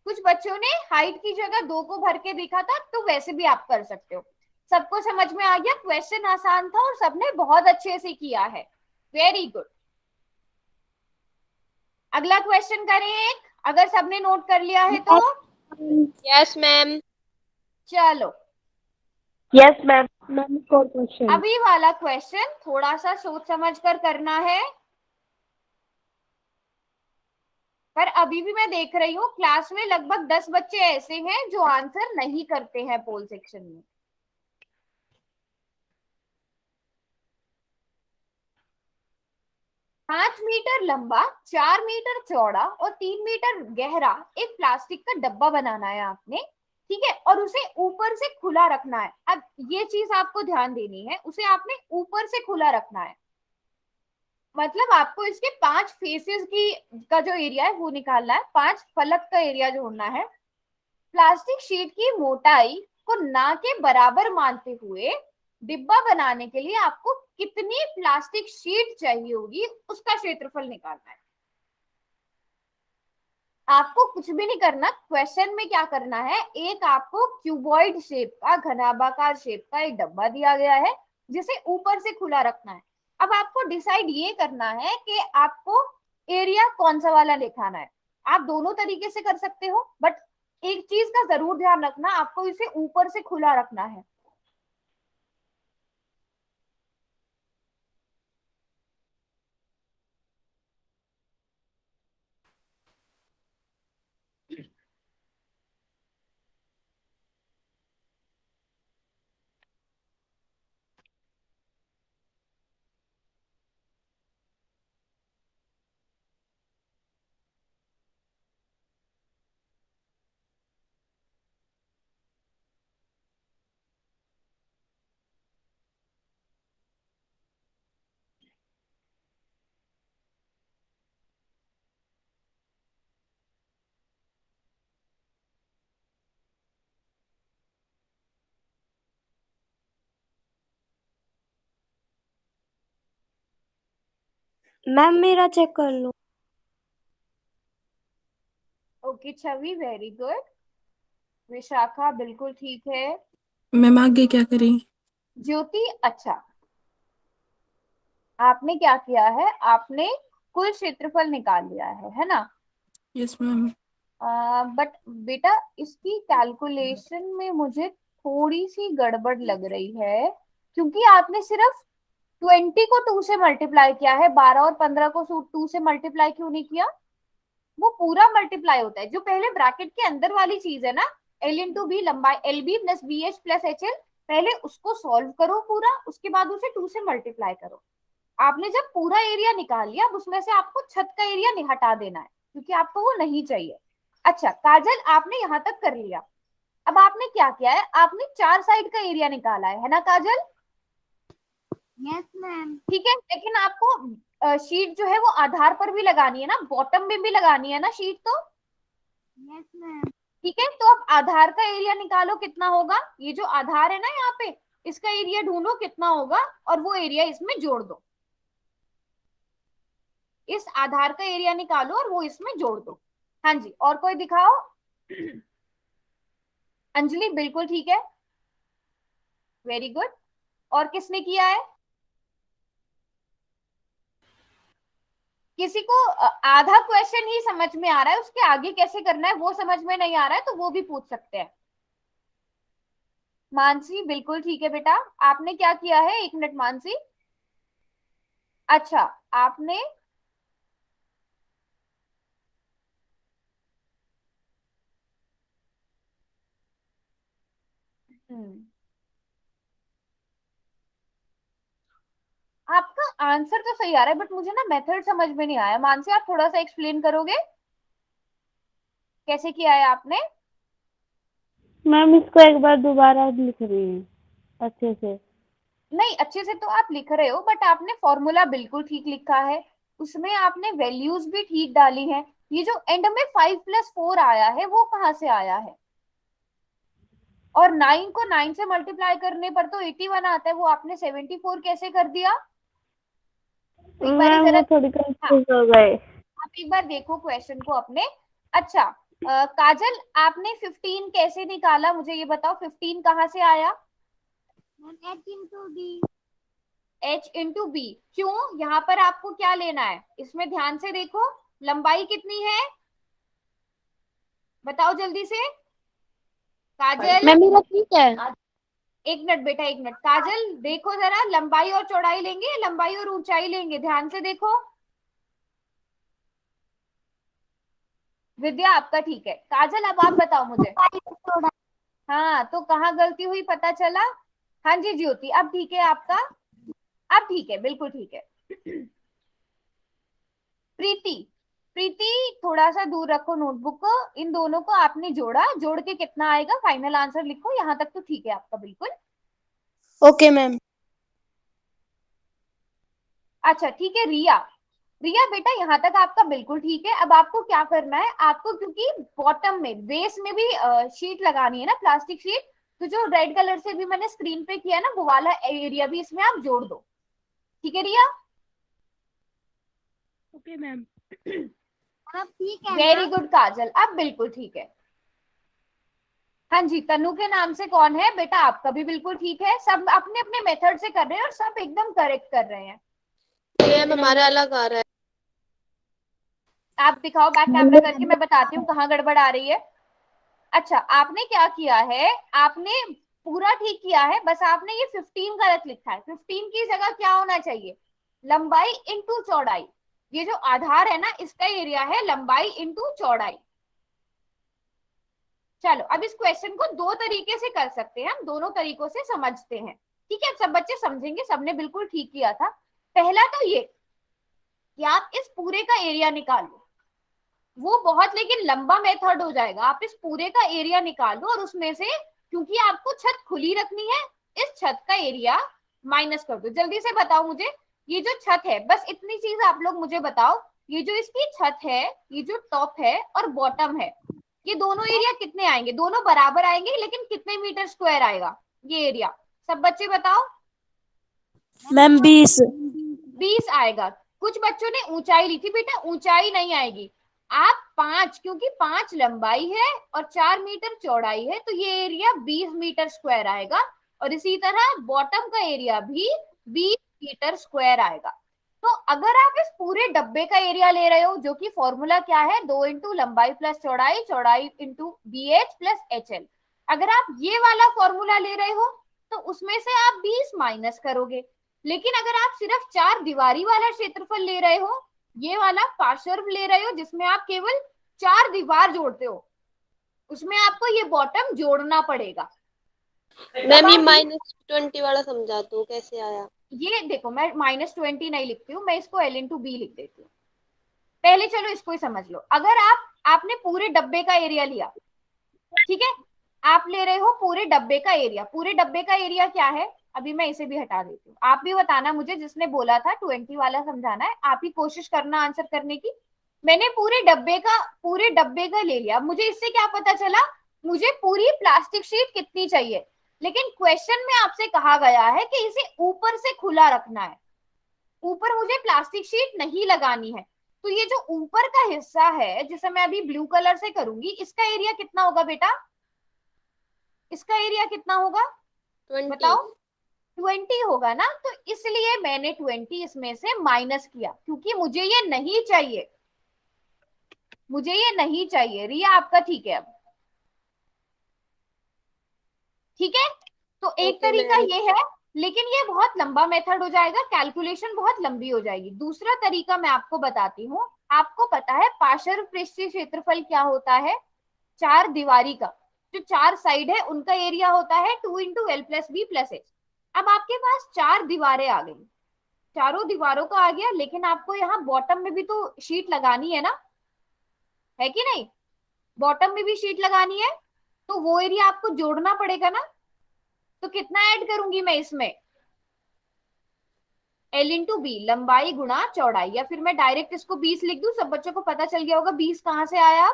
कुछ बच्चों ने हाइट की जगह 2 को भर के देखा था, तो वैसे भी आप कर सकते हो। सबको समझ में आ गया? क्वेश्चन आसान था और सबने बहुत अच्छे से किया है, वेरी गुड। अगला क्वेश्चन करें एक, अगर सबने नोट कर लिया है तो। Yes ma'am. चलो, यस मैम। मैम और क्वेश्चन। अभी वाला क्वेश्चन थोड़ा सा सोच समझ कर करना है। पर अभी भी मैं देख रही हूँ क्लास में लगभग 10 बच्चे ऐसे हैं जो आंसर नहीं करते हैं पोल सेक्शन में। 5 मीटर लंबा, 4 मीटर चौड़ा और 3 मीटर गहरा एक प्लास्टिक का डब्बा बनाना है आपने, ठीक है, और उसे ऊपर से खुला रखना है। अब ये चीज आपको ध्यान देनी है, उसे आपने ऊपर से खुला रखना है, मतलब आपको इसके 5 फेसेस की का जो एरिया है वो निकालना है, 5 फलक का एरिया जोड़ना है। प्लास्टिक शीट की मोटाई को ना के बराबर मानते हुए डिब्बा बनाने के लिए आपको कितनी प्लास्टिक शीट चाहिए होगी उसका क्षेत्रफल निकालना है। आपको कुछ भी नहीं करना, क्वेश्चन में क्या करना है, एक आपको क्यूबॉइड शेप का, घनाभाकार शेप का एक डब्बा दिया गया है जिसे ऊपर से खुला रखना है। अब आपको डिसाइड ये करना है कि आपको एरिया कौन सा वाला दिखाना है। आप दोनों तरीके से कर सकते हो, बट एक चीज का जरूर ध्यान रखना, आपको इसे ऊपर से खुला रखना है। मैम मेरा चेक कर लो। ओके छवि, वेरी गुड। विशाखा बिल्कुल ठीक है। मैम आगे क्या करें? ज्योति, अच्छा, आपने क्या किया है, आपने कुल क्षेत्रफल निकाल लिया है ना? Yes ma'am. बट बेटा इसकी कैलकुलेशन में मुझे थोड़ी सी गड़बड़ लग रही है, क्योंकि आपने सिर्फ 20 को 2 से मल्टीप्लाई किया है, 12 और 15 को 2 से मल्टीप्लाई क्यों नहीं किया? वो पूरा मल्टीप्लाई होता है, जो पहले ब्रैकेट के अंदर वाली चीज है ना, एल इंटू बी, लंबाई L B plus B H plus H L, पहले उसको सॉल्व करो पूरा, उसके बाद उसे 2 से मल्टीप्लाई करो। आपने जब पूरा एरिया निकाल लिया, अब उसमें से आपको छत का एरिया हटा देना है, क्योंकि आपको वो नहीं चाहिए। अच्छा काजल, आपने यहाँ तक कर लिया। अब आपने क्या किया है, आपने 4 साइड का एरिया निकाला है ना काजल? Yes, ma'am. ठीक है, लेकिन आपको शीट जो है वो आधार पर भी लगानी है ना, बॉटम में भी लगानी है ना शीट तो? Yes, ma'am. ठीक है, तो अब आधार का एरिया निकालो, कितना होगा, ये जो आधार है ना यहाँ पे, इसका एरिया ढूंढो कितना होगा, और वो एरिया इसमें जोड़ दो। इस आधार का एरिया निकालो और वो इसमें जोड़ दो। हाँ जी, और कोई दिखाओ। अंजलि बिल्कुल ठीक है, वेरी गुड। और किसने किया है? किसी को आधा क्वेश्चन ही समझ में आ रहा है, उसके आगे कैसे करना है वो समझ में नहीं आ रहा है, तो वो भी पूछ सकते हैं। मानसी बिल्कुल ठीक है बेटा, आपने क्या किया है, एक मिनट मानसी। अच्छा, आपने हम्म, आपका आंसर तो सही आ रहा है, बट मुझे ना मेथड समझ में नहीं आया। मानसी आप थोड़ा सा एक्सप्लेन करोगे कैसे किया है आपने? मैम इसको एक बार दोबारा लिख रही हैं अच्छे से। नहीं, अच्छे से तो आप लिख रहे हो, बट आपने फॉर्मूला बिल्कुल ठीक लिखा है, उसमें आपने वैल्यूज भी ठीक डाली हैं। ये जो एंड में 5+4 आया है वो कहाँ से आया है? और 9 को 9 से मल्टीप्लाई करने पर तो 81 आता है, वो आपने 74 कैसे कर दिया? तो एक बार मैम जरा, वो थोड़ी हाँ, कंफ्यूज हो गए। आप एक बार देखो क्वेश्चन को अपने। अच्छा काजल, आपने 15 कैसे निकाला, मुझे ये बताओ, 15 कहाँ से आया? Ma'am, H into B. H into B. क्यों, यहाँ पर आपको क्या लेना है, इसमें ध्यान से देखो, लंबाई कितनी है, बताओ जल्दी से। काजल, मैम मेरा ठीक है। एक मिनट बेटा, एक मिनट, काजल देखो जरा, लंबाई और चौड़ाई लेंगे या लंबाई और ऊंचाई लेंगे, ध्यान से देखो। विद्या आपका ठीक है, काजल अब आप बताओ मुझे। हाँ, तो कहाँ गलती हुई पता चला? हाँ जी ज्योति, अब ठीक है आपका, अब ठीक है, बिल्कुल ठीक है। प्रीति, प्रीति थोड़ा सा दूर रखो नोटबुक को। इन दोनों को आपने जोड़ा, जोड़ के कितना आएगा फाइनल आंसर लिखो। यहाँ तक तो ठीक है आपका बिल्कुल। Okay ma'am. अच्छा ठीक है रिया, रिया बेटा यहाँ तक आपका बिल्कुल ठीक है। अब आपको क्या करना है, आपको क्योंकि बॉटम में बेस में भी शीट लगानी है ना, प्लास्टिक शीट, तो जो रेड कलर से भी मैंने स्क्रीन पे किया ना वो वाला एरिया भी इसमें आप जोड़ दो। ठीक है रिया? Okay ma'am. अब ठीक है वेरी ना? गुड काजल, अब बिल्कुल ठीक है। हाँ जी, तनु के नाम से कौन है बेटा? आपका भी बिल्कुल ठीक है। सब अपने अपने मेथड से कर रहे हैं और सब एकदम करेक्ट कर रहे हैं। मैम हमारा अलग आ रहा है। आप दिखाओ बैक कैमरा करके, मैं बताती हूँ कहाँ गड़बड़ आ रही है। अच्छा आपने क्या किया है, आपने पूरा ठीक किया है, बस आपने ये 15 गलत लिखा है। 15 की जगह क्या होना चाहिए, लंबाई इंटू चौड़ाई। ये जो आधार है ना इसका एरिया है लंबाई इंटू चौड़ाई। चलो अब इस क्वेश्चन को दो तरीके से कर सकते हैं, हम दोनों तरीकों से समझते हैं। ठीक है, सब बच्चे समझेंगे, सबने बिल्कुल ठीक किया था। पहला तो ये कि आप इस पूरे का एरिया निकालो, वो बहुत लेकिन लंबा मेथड हो जाएगा। आप इस पूरे का एरिया निकालो और उसमें से, क्योंकि आपको छत खुली रखनी है, इस छत का एरिया माइनस कर दो। जल्दी से बताओ मुझे, ये जो छत है, बस इतनी चीज आप लोग मुझे बताओ, ये जो इसकी छत है, ये जो टॉप है और बॉटम है, ये दोनों एरिया कितने आएंगे? दोनों बराबर आएंगे, लेकिन कितने मीटर स्क्वायर आएगा ये एरिया? सब बच्चे बताओ। मैम 20। 20 आएगा। कुछ बच्चों ने ऊंचाई ली थी, बेटा ऊंचाई नहीं आएगी। आप 5, क्योंकि 5 लंबाई है और 4 मीटर चौड़ाई है, तो ये एरिया 20 मीटर स्क्वायर आएगा। और इसी तरह बॉटम का एरिया भी 20 मीटर स्क्वायर आएगा। तो अगर आप इस पूरे डब्बे का एरिया ले रहे हो, जो कि फॉर्मूला क्या है, 2 इंटू लंबाई प्लस चौड़ाई, चौड़ाई इंटू BH प्लस HL, अगर आप ये वाला फॉर्मूला ले रहे हो तो उसमें से आप 20 माइनस करोगे। लेकिन अगर आप सिर्फ 4 दीवारी वाला क्षेत्रफल ले रहे हो, ये वाला पार्श्व ले रहे हो जिसमें आप केवल 4 दीवार जोड़ते हो, उसमें आपको ये बॉटम जोड़ना पड़ेगा। मैम ये -20 वाला समझा दो कैसे आया। ये देखो, मैं -20 नहीं लिखती हूँ, मैं इसको L इंटू बी लिख देती हूँ। पहले चलो इसको ही समझ लो। अगर आपने पूरे डब्बे का एरिया लिया, ठीक है, आप ले रहे हो पूरे डब्बे का एरिया। पूरे डब्बे का एरिया क्या है, अभी मैं इसे भी हटा देती हूँ। आप भी बताना मुझे, जिसने बोला था 20 वाला समझाना है, आप ही कोशिश करना आंसर करने की। मैंने पूरे डब्बे का ले लिया। मुझे इससे क्या पता चला, मुझे पूरी प्लास्टिक शीट कितनी चाहिए, लेकिन क्वेश्चन में आपसे कहा गया है कि इसे ऊपर से खुला रखना है, ऊपर मुझे प्लास्टिक शीट नहीं लगानी है। तो ये जो ऊपर का हिस्सा है, जिसे मैं अभी ब्लू कलर से करूंगी, इसका एरिया कितना होगा बेटा? इसका एरिया कितना होगा 20। बताओ? 20 होगा ना। तो इसलिए मैंने 20 इसमें से माइनस किया, क्योंकि मुझे ये नहीं चाहिए, मुझे ये नहीं चाहिए। रिया आपका ठीक है अब? ठीक है, तो एक ओके तरीका मैम। ये है, लेकिन ये बहुत लंबा मेथड हो जाएगा, कैलकुलेशन बहुत लंबी हो जाएगी। दूसरा तरीका मैं आपको बताती हूँ। आपको पता है पार्श्व पृष्ठीय क्षेत्रफल क्या होता है? 4 दीवारी का जो 4 साइड है उनका एरिया होता है 2 into L plus B plus H. अब आपके पास 4 दीवारें आ गई, चारों दीवारों का आ गया, लेकिन आपको यहाँ बॉटम में भी तो शीट लगानी है ना, है कि नहीं? बॉटम में भी शीट लगानी है, तो वो एरिया आपको जोड़ना पड़ेगा ना। तो कितना ऐड करूंगी मैं इसमें? L इंटू बी, लंबाई गुणा चौड़ाई, या फिर मैं डायरेक्ट इसको 20 लिख दूं, सब बच्चों को पता चल गया होगा 20 कहां से आया,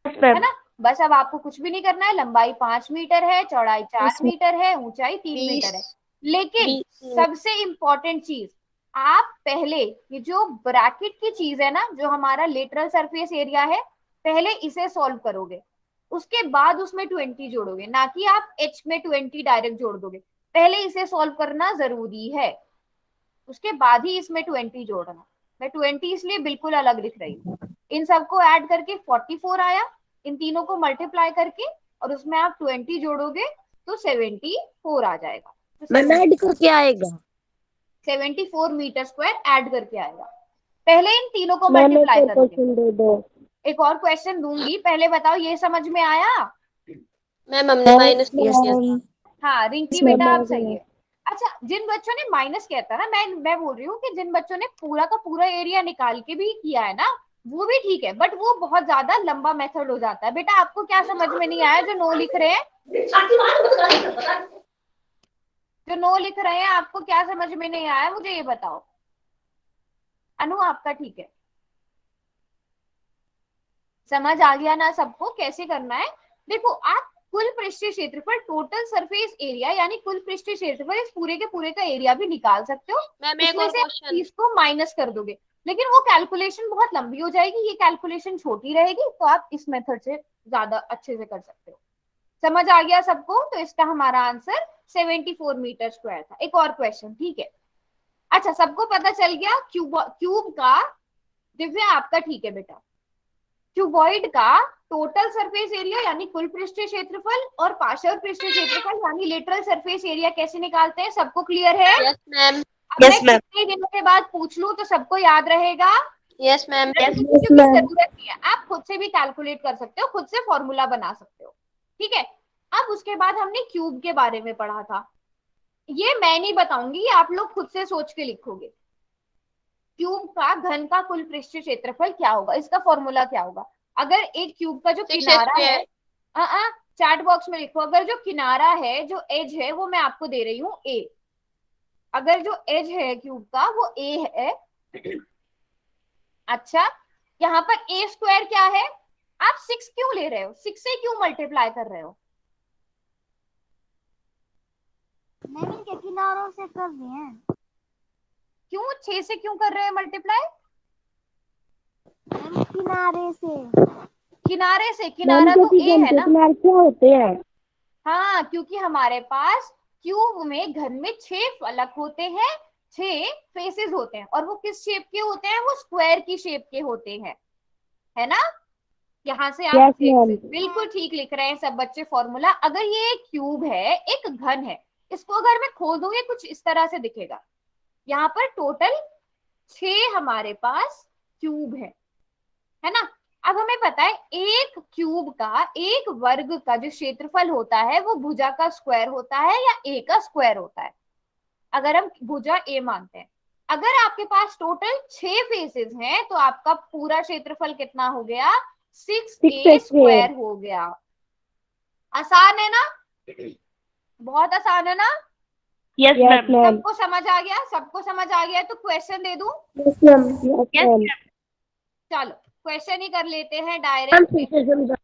है ना? बस अब आपको कुछ भी नहीं करना है। लंबाई 5 मीटर है, चौड़ाई 4 मीटर है, ऊंचाई 3 मीटर है। लेकिन सबसे इंपॉर्टेंट चीज, आप पहले ये जो ब्रैकेट की चीज है ना, जो हमारा लेटरल सरफेस एरिया है, पहले इसे सॉल्व करोगे, उसके बाद उसमें 20 जोड़ोगे, ना कि आप H में 20 डायरेक्ट जोड़ दोगे। पहले इसे सॉल्व करना जरूरी है, उसके बाद ही इसमें 20 जोड़ना। मैं 20 इसलिए बिल्कुल अलग लिख रही हूँ। इन सबको ऐड करके 44 आया, इन तीनों को मल्टीप्लाई करके और उसमें आप 20 जोड़ोगे तो 74 आ जाएगा। तो मैम ऐड करके आएगा 74 मीटर स्क्वायर ऐड करके आएगा। पहले इन तीनों को मल्टीप्लाई करोगे। एक और क्वेश्चन दूंगी, पहले बताओ ये समझ में आया? मैम हमने माइनस किया था। हाँ रिंकी बेटा आप सही है। अच्छा, जिन बच्चों ने माइनस किया था ना, मैं बोल रही हूँ कि जिन बच्चों ने पूरा का पूरा एरिया निकाल के भी किया है ना, वो भी ठीक है, बट वो बहुत ज्यादा लंबा मेथड हो जाता है। बेटा आपको क्या समझ में नहीं आया जो नो लिख रहे हैं? जो नो लिख रहे हैं आपको क्या समझ में नहीं आया, मुझे ये बताओ। अनु आपका ठीक है, समझ आ गया ना सबको कैसे करना है? देखो, आप कुल पृष्ठीय क्षेत्रफल, टोटल सरफेस एरिया, यानी कुल पृष्ठीय क्षेत्रफल, इस पूरे के पूरे का एरिया भी निकाल सकते हो। मैम एक उसमें और से क्वेश्चन। 30 को माइनस कर दोगे, लेकिन वो कैलकुलेशन बहुत लंबी हो जाएगी, ये कैलकुलेशन छोटी रहेगी, तो आप इस मेथड से ज्यादा अच्छे से कर सकते हो। समझ आ गया सबको? तो इसका हमारा आंसर 74 मीटर स्क्वायर था। एक और क्वेश्चन, ठीक है? अच्छा, सबको पता चल गया क्यूब का? दिव्या आपका ठीक है बेटा। क्यूबॉइड का टोटल सरफेस एरिया यानी कुल पृष्ठीय क्षेत्रफल और पार्शियल पृष्ठीय क्षेत्रफल यानी लेटरल सरफेस एरिया कैसे निकालते हैं, सबको क्लियर है? Yes ma'am. अब मैं कितने दिनों के बाद पूछ लूं तो सबको याद रहेगा? Yes ma'am. पूछने की जरूरत नहीं है, आप खुद से भी कैलकुलेट कर सकते हो, खुद से फॉर्मूला बना सकते हो, ठीक है? अब उसके बाद हमने क्यूब के बारे में पढ़ा था, ये मैं नहीं बताऊंगी, ये आप लोग खुद से सोच के लिखोगे। क्यूब का घन का कुल पृष्ठीय क्षेत्रफल क्या होगा, इसका फॉर्मूला क्या होगा? अगर एक क्यूब का जो 6 किनारा है, स्क्वायर। चैट बॉक्स में लिखो, अगर जो किनारा है, जो एज है, वो मैं आपको दे रही हूँ ए। अगर जो एज है क्यूब का वो ए है, अच्छा, यहाँ पर ए स्क्वायर क्या है? आप 6 क्यों ले रहे हो, 6 से क्यों मल्टीप्लाई कर रहे हो? मैम इनके किनारों से कर रहे हैं। क्यों 6 से क्यों कर रहे हैं मल्टीप्लाई? मैम किनारे से। किनारे से, मैम किनारा तो क्योंकि ए घन है के ना। किनारे क्या होते हैं? हाँ, क्योंकि हमारे पास क्यूब में, घन में 6 फलक होते हैं, 6 फेसेस होते हैं, और वो किस शेप के होते हैं? वो स्क्वायर की शेप के होते हैं, है ना? यहाँ से आप यस मैम। बिल्कुल ठीक लिख रहे हैं सब बच्चे फॉर्मूला। अगर ये एक क्यूब है, एक घन है, इसको अगर मैं खोल दूंगी कुछ इस तरह से दिखेगा। यहाँ पर टोटल 6 हमारे पास क्यूब है ना? अब हमें पता है एक क्यूब का, एक वर्ग का जो क्षेत्रफल होता है वो भुजा का स्क्वायर होता है या ए का स्क्वायर होता है, अगर हम भुजा ए मानते हैं। अगर आपके पास टोटल 6 फेसेस हैं तो आपका पूरा क्षेत्रफल कितना हो गया? 6a स्क्वायर हो गया। आसान है ना? बहुत आसान है ना? Yes ma'am. सबको समझ आ गया? सबको समझ आ गया तो क्वेश्चन दे दूं? Yes ma'am. Yes ma'am. चलो क्वेश्चन ही कर लेते हैं मैम डायरेक्ट। फिर से समझा।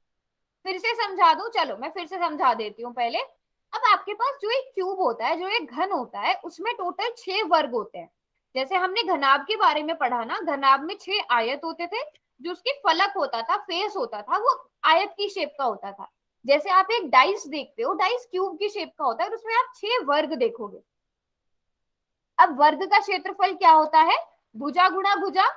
फिर से समझा दूं? चलो मैं फिर से समझा देती हूँ पहले। अब आपके पास जो एक क्यूब होता है, जो एक घन होता है, उसमें टोटल 6 वर्ग होते हैं। जैसे हमने घनाभ के बारे में पढ़ा ना, घनाभ में 6 आयत होते थे, जो उसके फलक होता था, फेस होता था, वो आयत की शेप का होता था। जैसे आप एक डाइस देखते हो, डाइस क्यूब की शेप का होता है, और उसमें आप 6 वर्ग देखोगे। अब वर्ग का क्षेत्रफल क्या होता है? भुजा गुणा भुजा,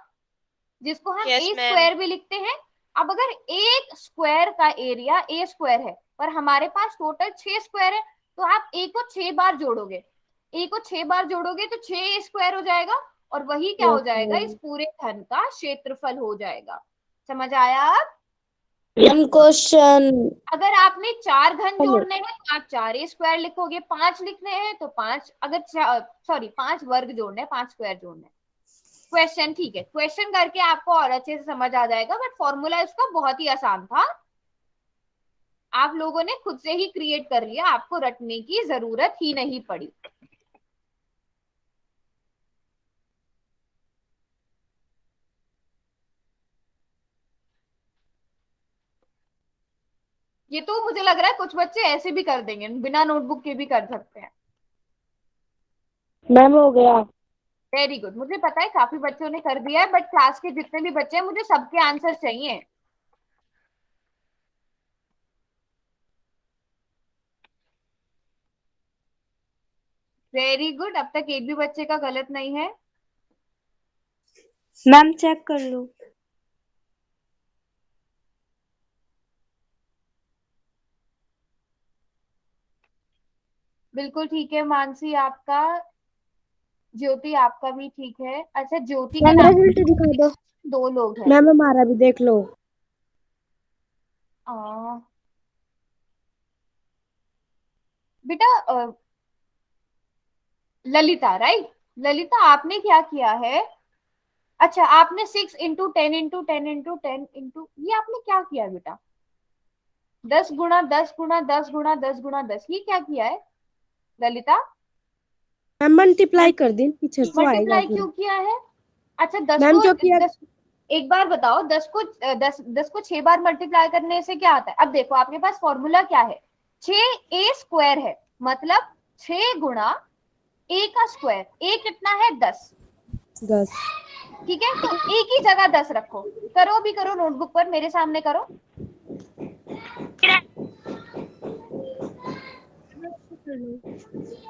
जिसको हम यस ए मैम। स्क्वायर भी लिखते हैं। अब अगर एक स्क्वायर का एरिया ए स्क्वायर है, पर हमारे पास टोटल 6 स्क्वायर है, तो आप ए को 6 बार जोड़ोगे, ए को 6 बार जोड़ोगे तो 6 ए स्क्वायर हो जाएगा, और वही क्या हो जाएगा? इस पूरे घन का क्षेत्रफल हो जाएगा। समझ आया आप? क्वेश्चन। अगर आपने 4 घन जोड़ने हैं तो आप 4 ए स्क्वायर लिखोगे, 5 लिखने हैं तो 5, अगर सॉरी 5 वर्ग जोड़ने हैं, 5 स्क्वायर जोड़ने हैं। क्वेश्चन, ठीक है, क्वेश्चन करके आपको और अच्छे से समझ आ जाएगा, बट फॉर्मूला इसका बहुत ही आसान था, आप लोगों ने खुद से ही क्रिएट कर लिया, आपको रटने की जरूरत ही नहीं पड़ी। ये तो मुझे लग रहा है कुछ बच्चे ऐसे भी कर देंगे, बिना नोटबुक के भी कर सकते हैं। मैम हो गया। वेरी गुड, मुझे पता है काफी बच्चों ने कर दिया है, बट क्लास के जितने भी बच्चे हैं मुझे सबके आंसर चाहिए। वेरी गुड, अब तक एक भी बच्चे का गलत नहीं है। मैम चेक कर लो। बिल्कुल ठीक है मानसी आपका, ज्योति आपका भी ठीक है। अच्छा, ज्योति के मैम नाम रिजल्ट दिखा दो। 2 लोग हैं। मैम हमारा भी देख लो। आ, बेटा ललिता, राइट। ललिता, आपने क्या किया है? अच्छा, आपने 6 × 10 × 10 × 10 × ये आपने क्या किया है बेटा? 10 × 10 × 10 × 10 ये क्या किया है ललिता? मैम मल्टीप्लाई कर दें, पीछे सौ आएगा मल्टीप्लाई फिर। क्यों किया है? अच्छा, दस मैम को क्योंकि अब 10, एक बार बताओ, 10 को 6 बार मल्टीप्लाई करने से क्या आता है? अब देखो, आपके पास फॉर्मूला क्या है? 6a² है, मतलब 6 × a का स्क्वायर। a कितना है? 10। 10। ठीक है, तो a की जगह 10 रखो। करो भी, करो नोटबुक पर, मेरे सामने करो।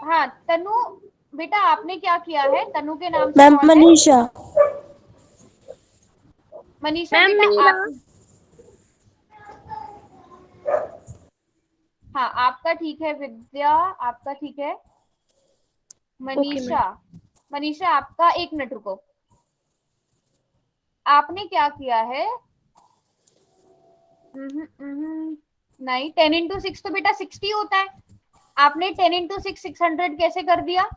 हाँ तनु बेटा, आपने क्या किया है? तनु के नाम से मैम कौन है? मनीषा। मनीषा मैम बेटा मीरा। आप। हाँ, आपका ठीक है। विद्या, आपका ठीक है। Okay ma'am. मनीषा, मनीषा आपका, 1 मिनट रुको। आपने क्या किया है? नहीं, 10 × 6 तो बेटा 60 होता है। आपने 10 × 6 600 कैसे कर दिया?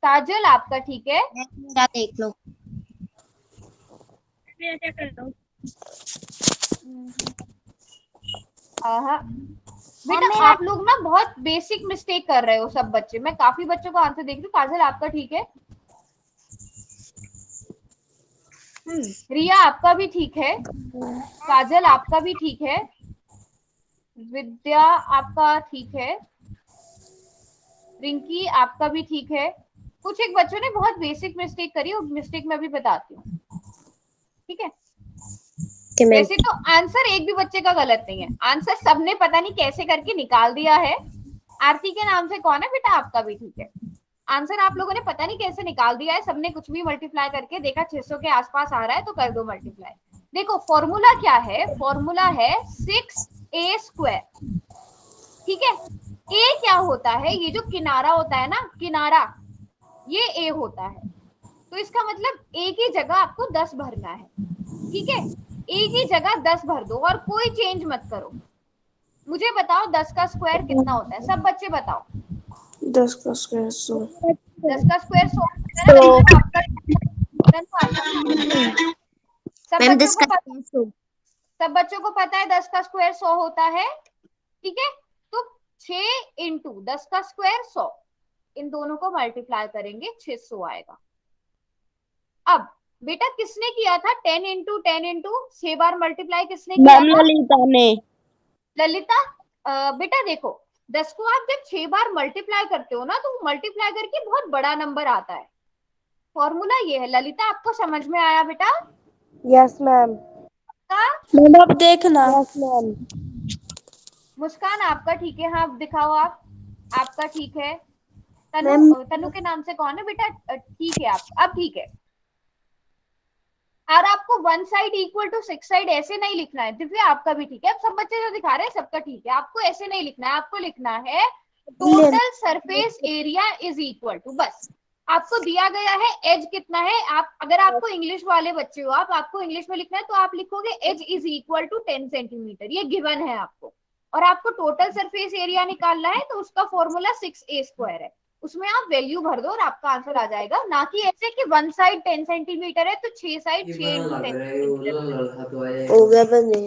काजल, आपका ठीक है। मेरा देख लो। हाँ मैम बेटा, मेरा आप लोग ना बहुत बेसिक मिस्टेक कर रहे हो सब बच्चे। मैं काफी बच्चों को आंसर देख रही हूँ। काजल, आपका ठीक है। रिया, आपका भी ठीक है। काजल, आपका भी ठीक है। विद्या, आपका ठीक है। रिंकी, आपका भी ठीक है। कुछ एक बच्चों ने बहुत बेसिक मिस्टेक करी, और मिस्टेक मैं भी बताती हूँ। ठीक है, वैसे तो आंसर एक भी बच्चे का गलत नहीं है। आंसर सबने पता नहीं कैसे करके निकाल दिया है। आरती के नाम से कौन है बेटा? आपका भी ठीक है। आंसर आप लोगों ने पता नहीं कैसे निकाल दिया है। सबने कुछ भी मल्टीप्लाई करके देखा 600 के आसपास आ रहा है तो कर दो मल्टीप्लाई। देखो फॉर्मूला क्या है? फॉर्मूला है 6a²। ठीक है, a क्या होता है? ये जो किनारा होता है ना, किनारा, ये a होता है। तो इसका मतलब a की जगह आपको 10 भरना है। ठीक है, a की जगह 10 भर दो और कोई चेंज मत करो। मुझे बताओ 10 का स्क्वायर कितना होता है? सब बच्चे बताओ। 10 का स्क्वायर 100। 10 का स्क्वायर 100 होता है ना? तनु आपका, तनु आपका सब मैम बच्चों को डिस्कस। पता, सब बच्चों को पता है 10 का स्क्वायर 100 होता है। ठीक है, तो 6 × 10 का स्क्वायर 100, इन दोनों को मल्टीप्लाई करेंगे, 600 आएगा। अब बेटा किसने किया था 10 × 10 × 6 बार मल्टीप्लाई? किसने किया मैम था? ललिता ने। ललिता। बेटा देखो, 10 को आप जब 6 बार मल्टीप्लाई करते हो ना, तो वो मल्टीप्लाई करके बहुत बड़ा नंबर आता है। फॉर्मूला ये है। ललिता, आपको समझ में आया बेटा? Yes ma'am. का मैम अब देखना। Yes ma'am. मुस्कान, आपका ठीक है। हाँ, अब दिखाओ आप। आपका ठीक है। तनु, मैम तनु के नाम से कौन है बेटा? ठीक है, आप अब ठीक है। और आपको 1 साइड इक्वल टू 6 साइड ऐसे नहीं लिखना है। दिव्या, आपका भी ठीक है। अब सब बच्चे जो दिखा रहे हैं सबका ठीक है। आपको ऐसे नहीं लिखना है, आपको लिखना है total surface area is equal to, बस। आपको दिया गया है एज कितना है। आप अगर आपको इंग्लिश वाले बच्चे हो, आप आपको इंग्लिश में लिखना है तो आप लिखोगे edge is equal to 10 centimetre, ये गिवन है आपको। और आपको टोटल सरफेस एरिया निकालना है तो उसका फॉर्मूला 6a² है। उसमें आप वैल्यू भर दो और आपका आंसर आ जाएगा। ना कि ऐसे कि 1 साइड 10 सेंटीमीटर है तो 6 साइड 6 × 10 सेंटीमीटर। हो गया बने।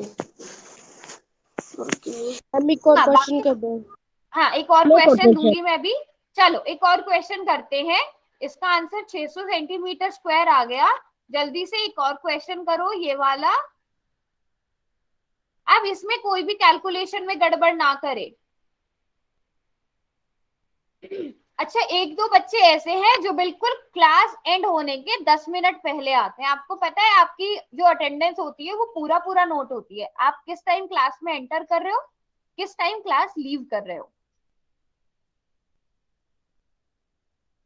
हम एक और हाँ क्वेश्चन बाकी, कर दो। हाँ एक और मैं एक और क्वेश्चन क्वेश्चन। दूंगी मैं भी। चलो एक और क्वेश्चन करते हैं। इसका आंसर 600 सेंटीमीटर स्क्वायर आ गया। जल्दी से एक और क्वेश्चन करो, ये वाला। अब इसमें कोई भी कैलकुलेशन में गड़बड़ ना करे। अच्छा, एक दो बच्चे ऐसे हैं जो बिल्कुल क्लास एंड होने के 10 मिनट पहले आते हैं। आपको पता है आपकी जो अटेंडेंस होती है वो पूरा पूरा नोट होती है। आप किस टाइम क्लास में एंटर कर रहे हो, किस टाइम क्लास लीव कर रहे हो।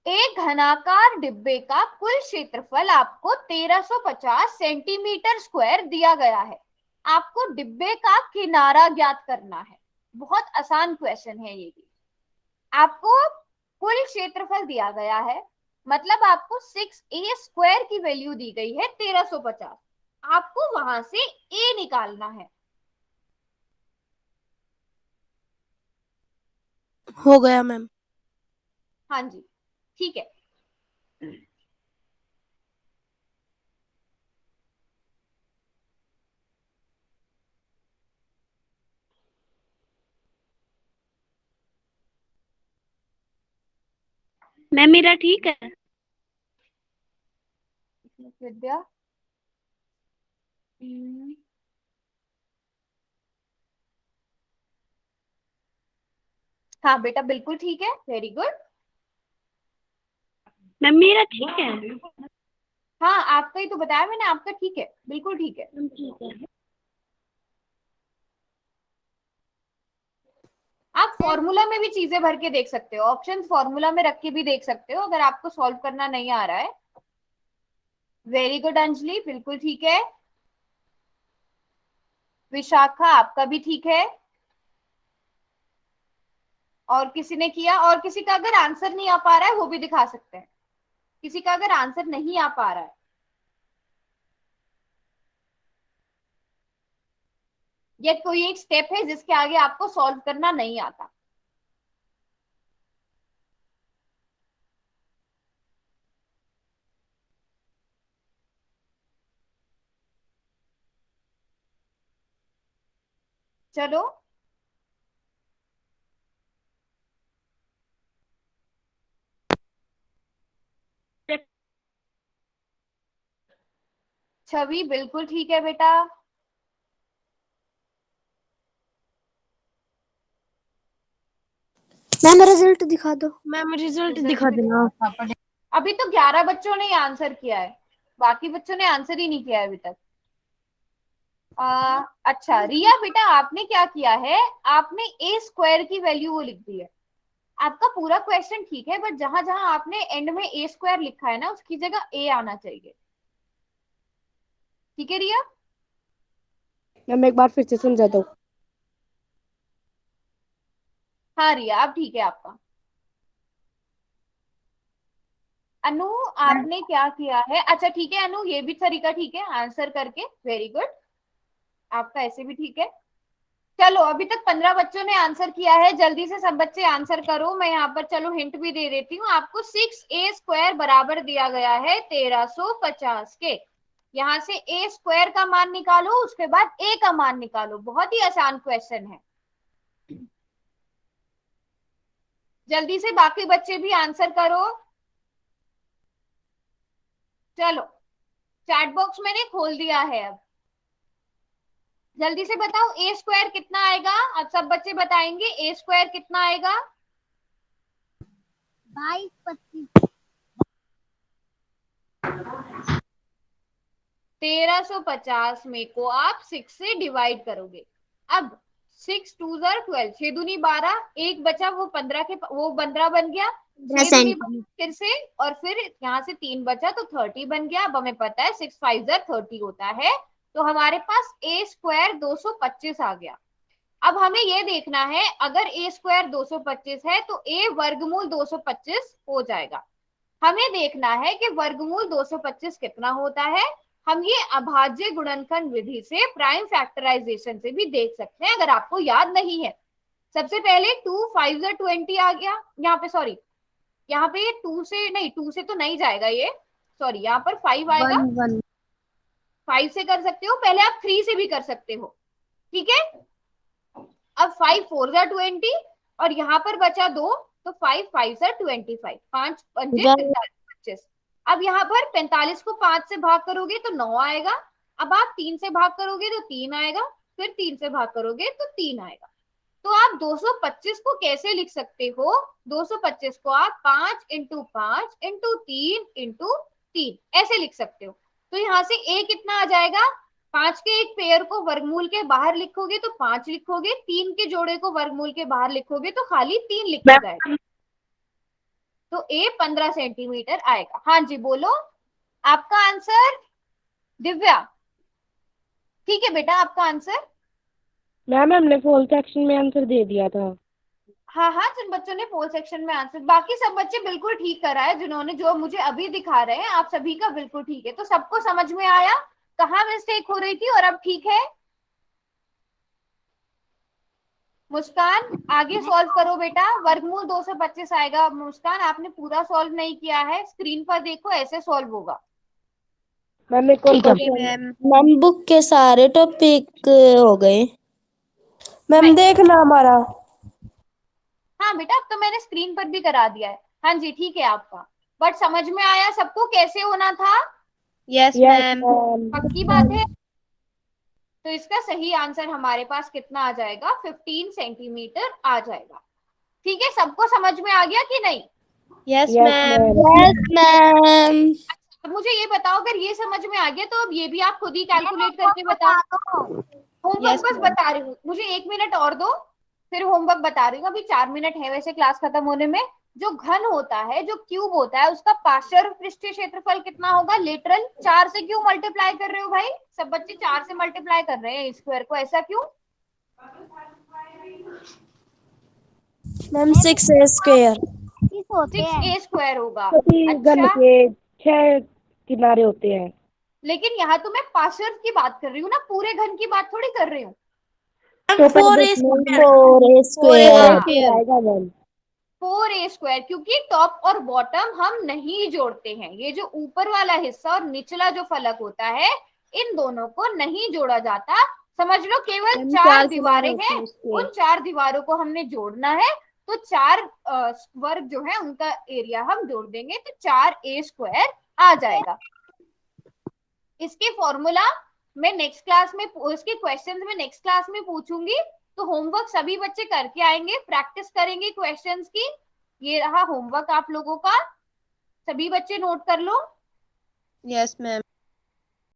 एक घनाकार डिब्बे का कुल क्षेत्रफल आपको 1350 सेंटीमीटर स्क्वायर दिया गया है। आपको डिब्बे का किनारा ज्ञात करना है। बहुत आसान क्वेश्चन है ये भी। आपको कुल क्षेत्रफल दिया गया है, मतलब आपको 6a² की वैल्यू दी गई है 1350। आपको वहां से a निकालना है। हो गया मैम। हाँ जी, ठीक है। मैम मेरा ठीक है। विद्या, हम्म, हाँ बेटा बिल्कुल ठीक है, वेरी गुड। मैम मेरा ठीक है। हाँ आपका ही तो बताया मैंने, आपका ठीक है, बिल्कुल ठीक है। मैम ठीक है। आप फॉर्मूला में भी चीजें भर के देख सकते हो, ऑप्शन फॉर्मूला में रख के भी देख सकते हो अगर आपको सॉल्व करना नहीं आ रहा है। वेरी गुड अंजलि, बिल्कुल ठीक है। विशाखा आपका भी ठीक है। और किसी ने किया? और किसी का अगर आंसर नहीं आ पा रहा है वो भी दिखा सकते हैं, किसी का अगर आंसर नहीं आ पा रहा है। ये कोई एक स्टेप है जिसके आगे आपको सॉल्व करना नहीं आता। चलो, छवि बिल्कुल ठीक है बेटा। मैम रिजल्ट दिखा दो। मैम रिजल्ट रिजल्ट दिखा देना। अभी तो 11 बच्चों ने आंसर किया है, बाकी बच्चों ने आंसर ही नहीं किया है अभी तक। अच्छा रिया बेटा, आपने क्या किया है, आपने ए स्क्वायर की वैल्यू वो लिख दी है। आपका पूरा क्वेश्चन ठीक है, बट जहां जहां आपने एंड में ए स्क्वायर लिखा है ना, उसकी जगह ए आना चाहिए। ठीक है रिया? मैम एक बार फिर से समझा दो। हाँ रिया, अब ठीक है आपका। अनु, आपने क्या किया है? अच्छा ठीक है अनु, ये भी तरीका ठीक है आंसर करके, वेरी गुड। आपका ऐसे भी ठीक है। चलो अभी तक 15 बच्चों ने आंसर किया है, जल्दी से सब बच्चे आंसर करो। मैं यहाँ पर चलो हिंट भी दे देती हूँ आपको। 6a² बराबर दिया गया है 1350 के। यहाँ से ए स्क्वायर का मान निकालो, उसके बाद ए का मान निकालो। बहुत ही आसान क्वेश्चन है। जल्दी से बाकी बच्चे भी आंसर करो। चलो चैट बॉक्स मैंने खोल दिया है, अब जल्दी से बताओ ए स्क्वायर कितना आएगा। अब सब बच्चे बताएंगे ए स्क्वायर कितना आएगा। 22, 25। 1350 में को आप 6 से डिवाइड करोगे। अब 6 2 12, 6 दूनी 12, एक बचा वो 15 के, वो 15 बन गया। 6 दूनी 12 फिर से, और फिर यहाँ से 3 बचा तो 30 बन गया। अब हमें पता है 6 5 30 होता है, तो हमारे पास ए स्क्वायर 225 आ गया। अब हमें ये देखना है, अगर ए स्क्वायर 225 है तो ए वर्गमूल 225 हो जाएगा। हमें देखना है कि वर्गमूल 225 कितना होता है। हम ये अभाज्य गुणनखंड विधि से, प्राइम फैक्टराइजेशन से भी देख सकते हैं, अगर आपको याद नहीं है। सबसे पहले 2 5 20 आ गया यहाँ पे, सॉरी यहाँ पे 2 से नहीं, 2 से तो नहीं जाएगा ये, सॉरी यहाँ पर 5 आएगा। 5 से कर सकते हो, पहले आप 3 से भी कर सकते हो, ठीक है। अब 5 4 20, और यहाँ पर बचा 2, तो 5 5 25, 5 पंजे 45 25। अब यहाँ पर 45 को 5 से भाग करोगे तो 9 आएगा। अब आप 3 से भाग करोगे तो 3 आएगा, फिर 3 से भाग करोगे तो 3 आएगा। तो आप 225 को कैसे लिख सकते हो? 225 को आप 5 इंटू 5 इंटू 3 इंटू 3 ऐसे लिख सकते हो। तो यहाँ से ए कितना आ जाएगा? 5 के एक पेयर को वर्गमूल के बाहर लिखोगे तो 5 लिखोगे, 3 के जोड़े को वर्गमूल के बाहर लिखोगे तो खाली 3 लिखा जाएगा। तो ए 15 सेंटीमीटर आएगा। हाँ जी बोलो आपका आंसर। दिव्या, ठीक है बेटा आपका आंसर। मैम हमने फोल सेक्शन में आंसर दे दिया था। हाँ हाँ, जिन बच्चों ने पोल सेक्शन में आंसर, बाकी सब बच्चे बिल्कुल ठीक कर रहा है, जिन्होंने जो मुझे अभी दिखा रहे हैं आप सभी का बिल्कुल ठीक है। तो सबको समझ में आया कहाँ मिस्टेक हो रही थी और अब ठीक है। मुस्कान आगे सॉल्व करो बेटा, वर्गमूल 2 से 25 आएगा। मुस्कान आपने पूरा सॉल्व नहीं किया है, स्क्रीन पर देखो, ऐसे सॉल्व होगा। मैम एक और ठीक है क्वेश्चन। मैम। मैम बुक के सारे टॉपिक हो गए। मैम देखना हमारा। हाँ बेटा, अब तो मैंने स्क्रीन पर भी करा दिया है। हाँ जी ठीक है आपका, बट समझ में आया सबको कैसे होना था? Yes ma'am. पक्की बात है। तो इसका सही आंसर हमारे पास कितना आ जाएगा? 15 सेंटीमीटर आ जाएगा। ठीक है, सबको समझ में आ गया कि नहीं? Yes ma'am. Yes ma'am. अब मुझे ये बताओ, अगर ये समझ में आ गया तो अब ये भी आप खुद ही कैलकुलेट करके बताओ। होमवर्क Yes, बस ma'am. बता रही हूँ, मुझे 1 मिनट और दो, फिर होमवर्क बता रही हूँ। अभी 4 मिनट है वैसे क्लास खत्म होने में। जो घन होता है, जो क्यूब होता है, उसका पार्श्व पृष्ठीय क्षेत्रफल कितना होगा? लेटरल। 4 से क्यों मल्टीप्लाई कर रहे हो भाई? सब बच्चे 4 से मल्टीप्लाई कर रहे हैं स्क्वायर को, ऐसा क्यों? Ma'am 6a square. 6 होते हैं। 6a स्क्वायर होगा। घन अच्छा, के 6 किनारे होते हैं। लेकिन यहाँ तो मैं पार्श्व की बात कर रही हूँ ना, पूरे घन की बात थोड़ी कर रही हूँ। तो 4a स्क्वायर आएगा मैम। 4a स्क्वायर, क्योंकि टॉप और बॉटम हम नहीं जोड़ते हैं। ये जो ऊपर वाला हिस्सा और निचला जो फलक होता है, इन दोनों को नहीं जोड़ा जाता। समझ लो, केवल 4 दीवारें हैं, उन 4 दीवारों को हमने जोड़ना है। तो 4 वर्ग जो है उनका एरिया हम जोड़ देंगे, तो 4a स्क्वायर आ जाएगा। इसके फॉर्मूला मैं नेक्स्ट क्लास में, इसके क्वेश्चंस में नेक्स्ट क्लास में पूछूंगी। तो होमवर्क सभी बच्चे करके आएंगे, प्रैक्टिस करेंगे क्वेश्चंस की। ये रहा होमवर्क आप लोगों का, सभी बच्चे नोट कर लो। Yes ma'am.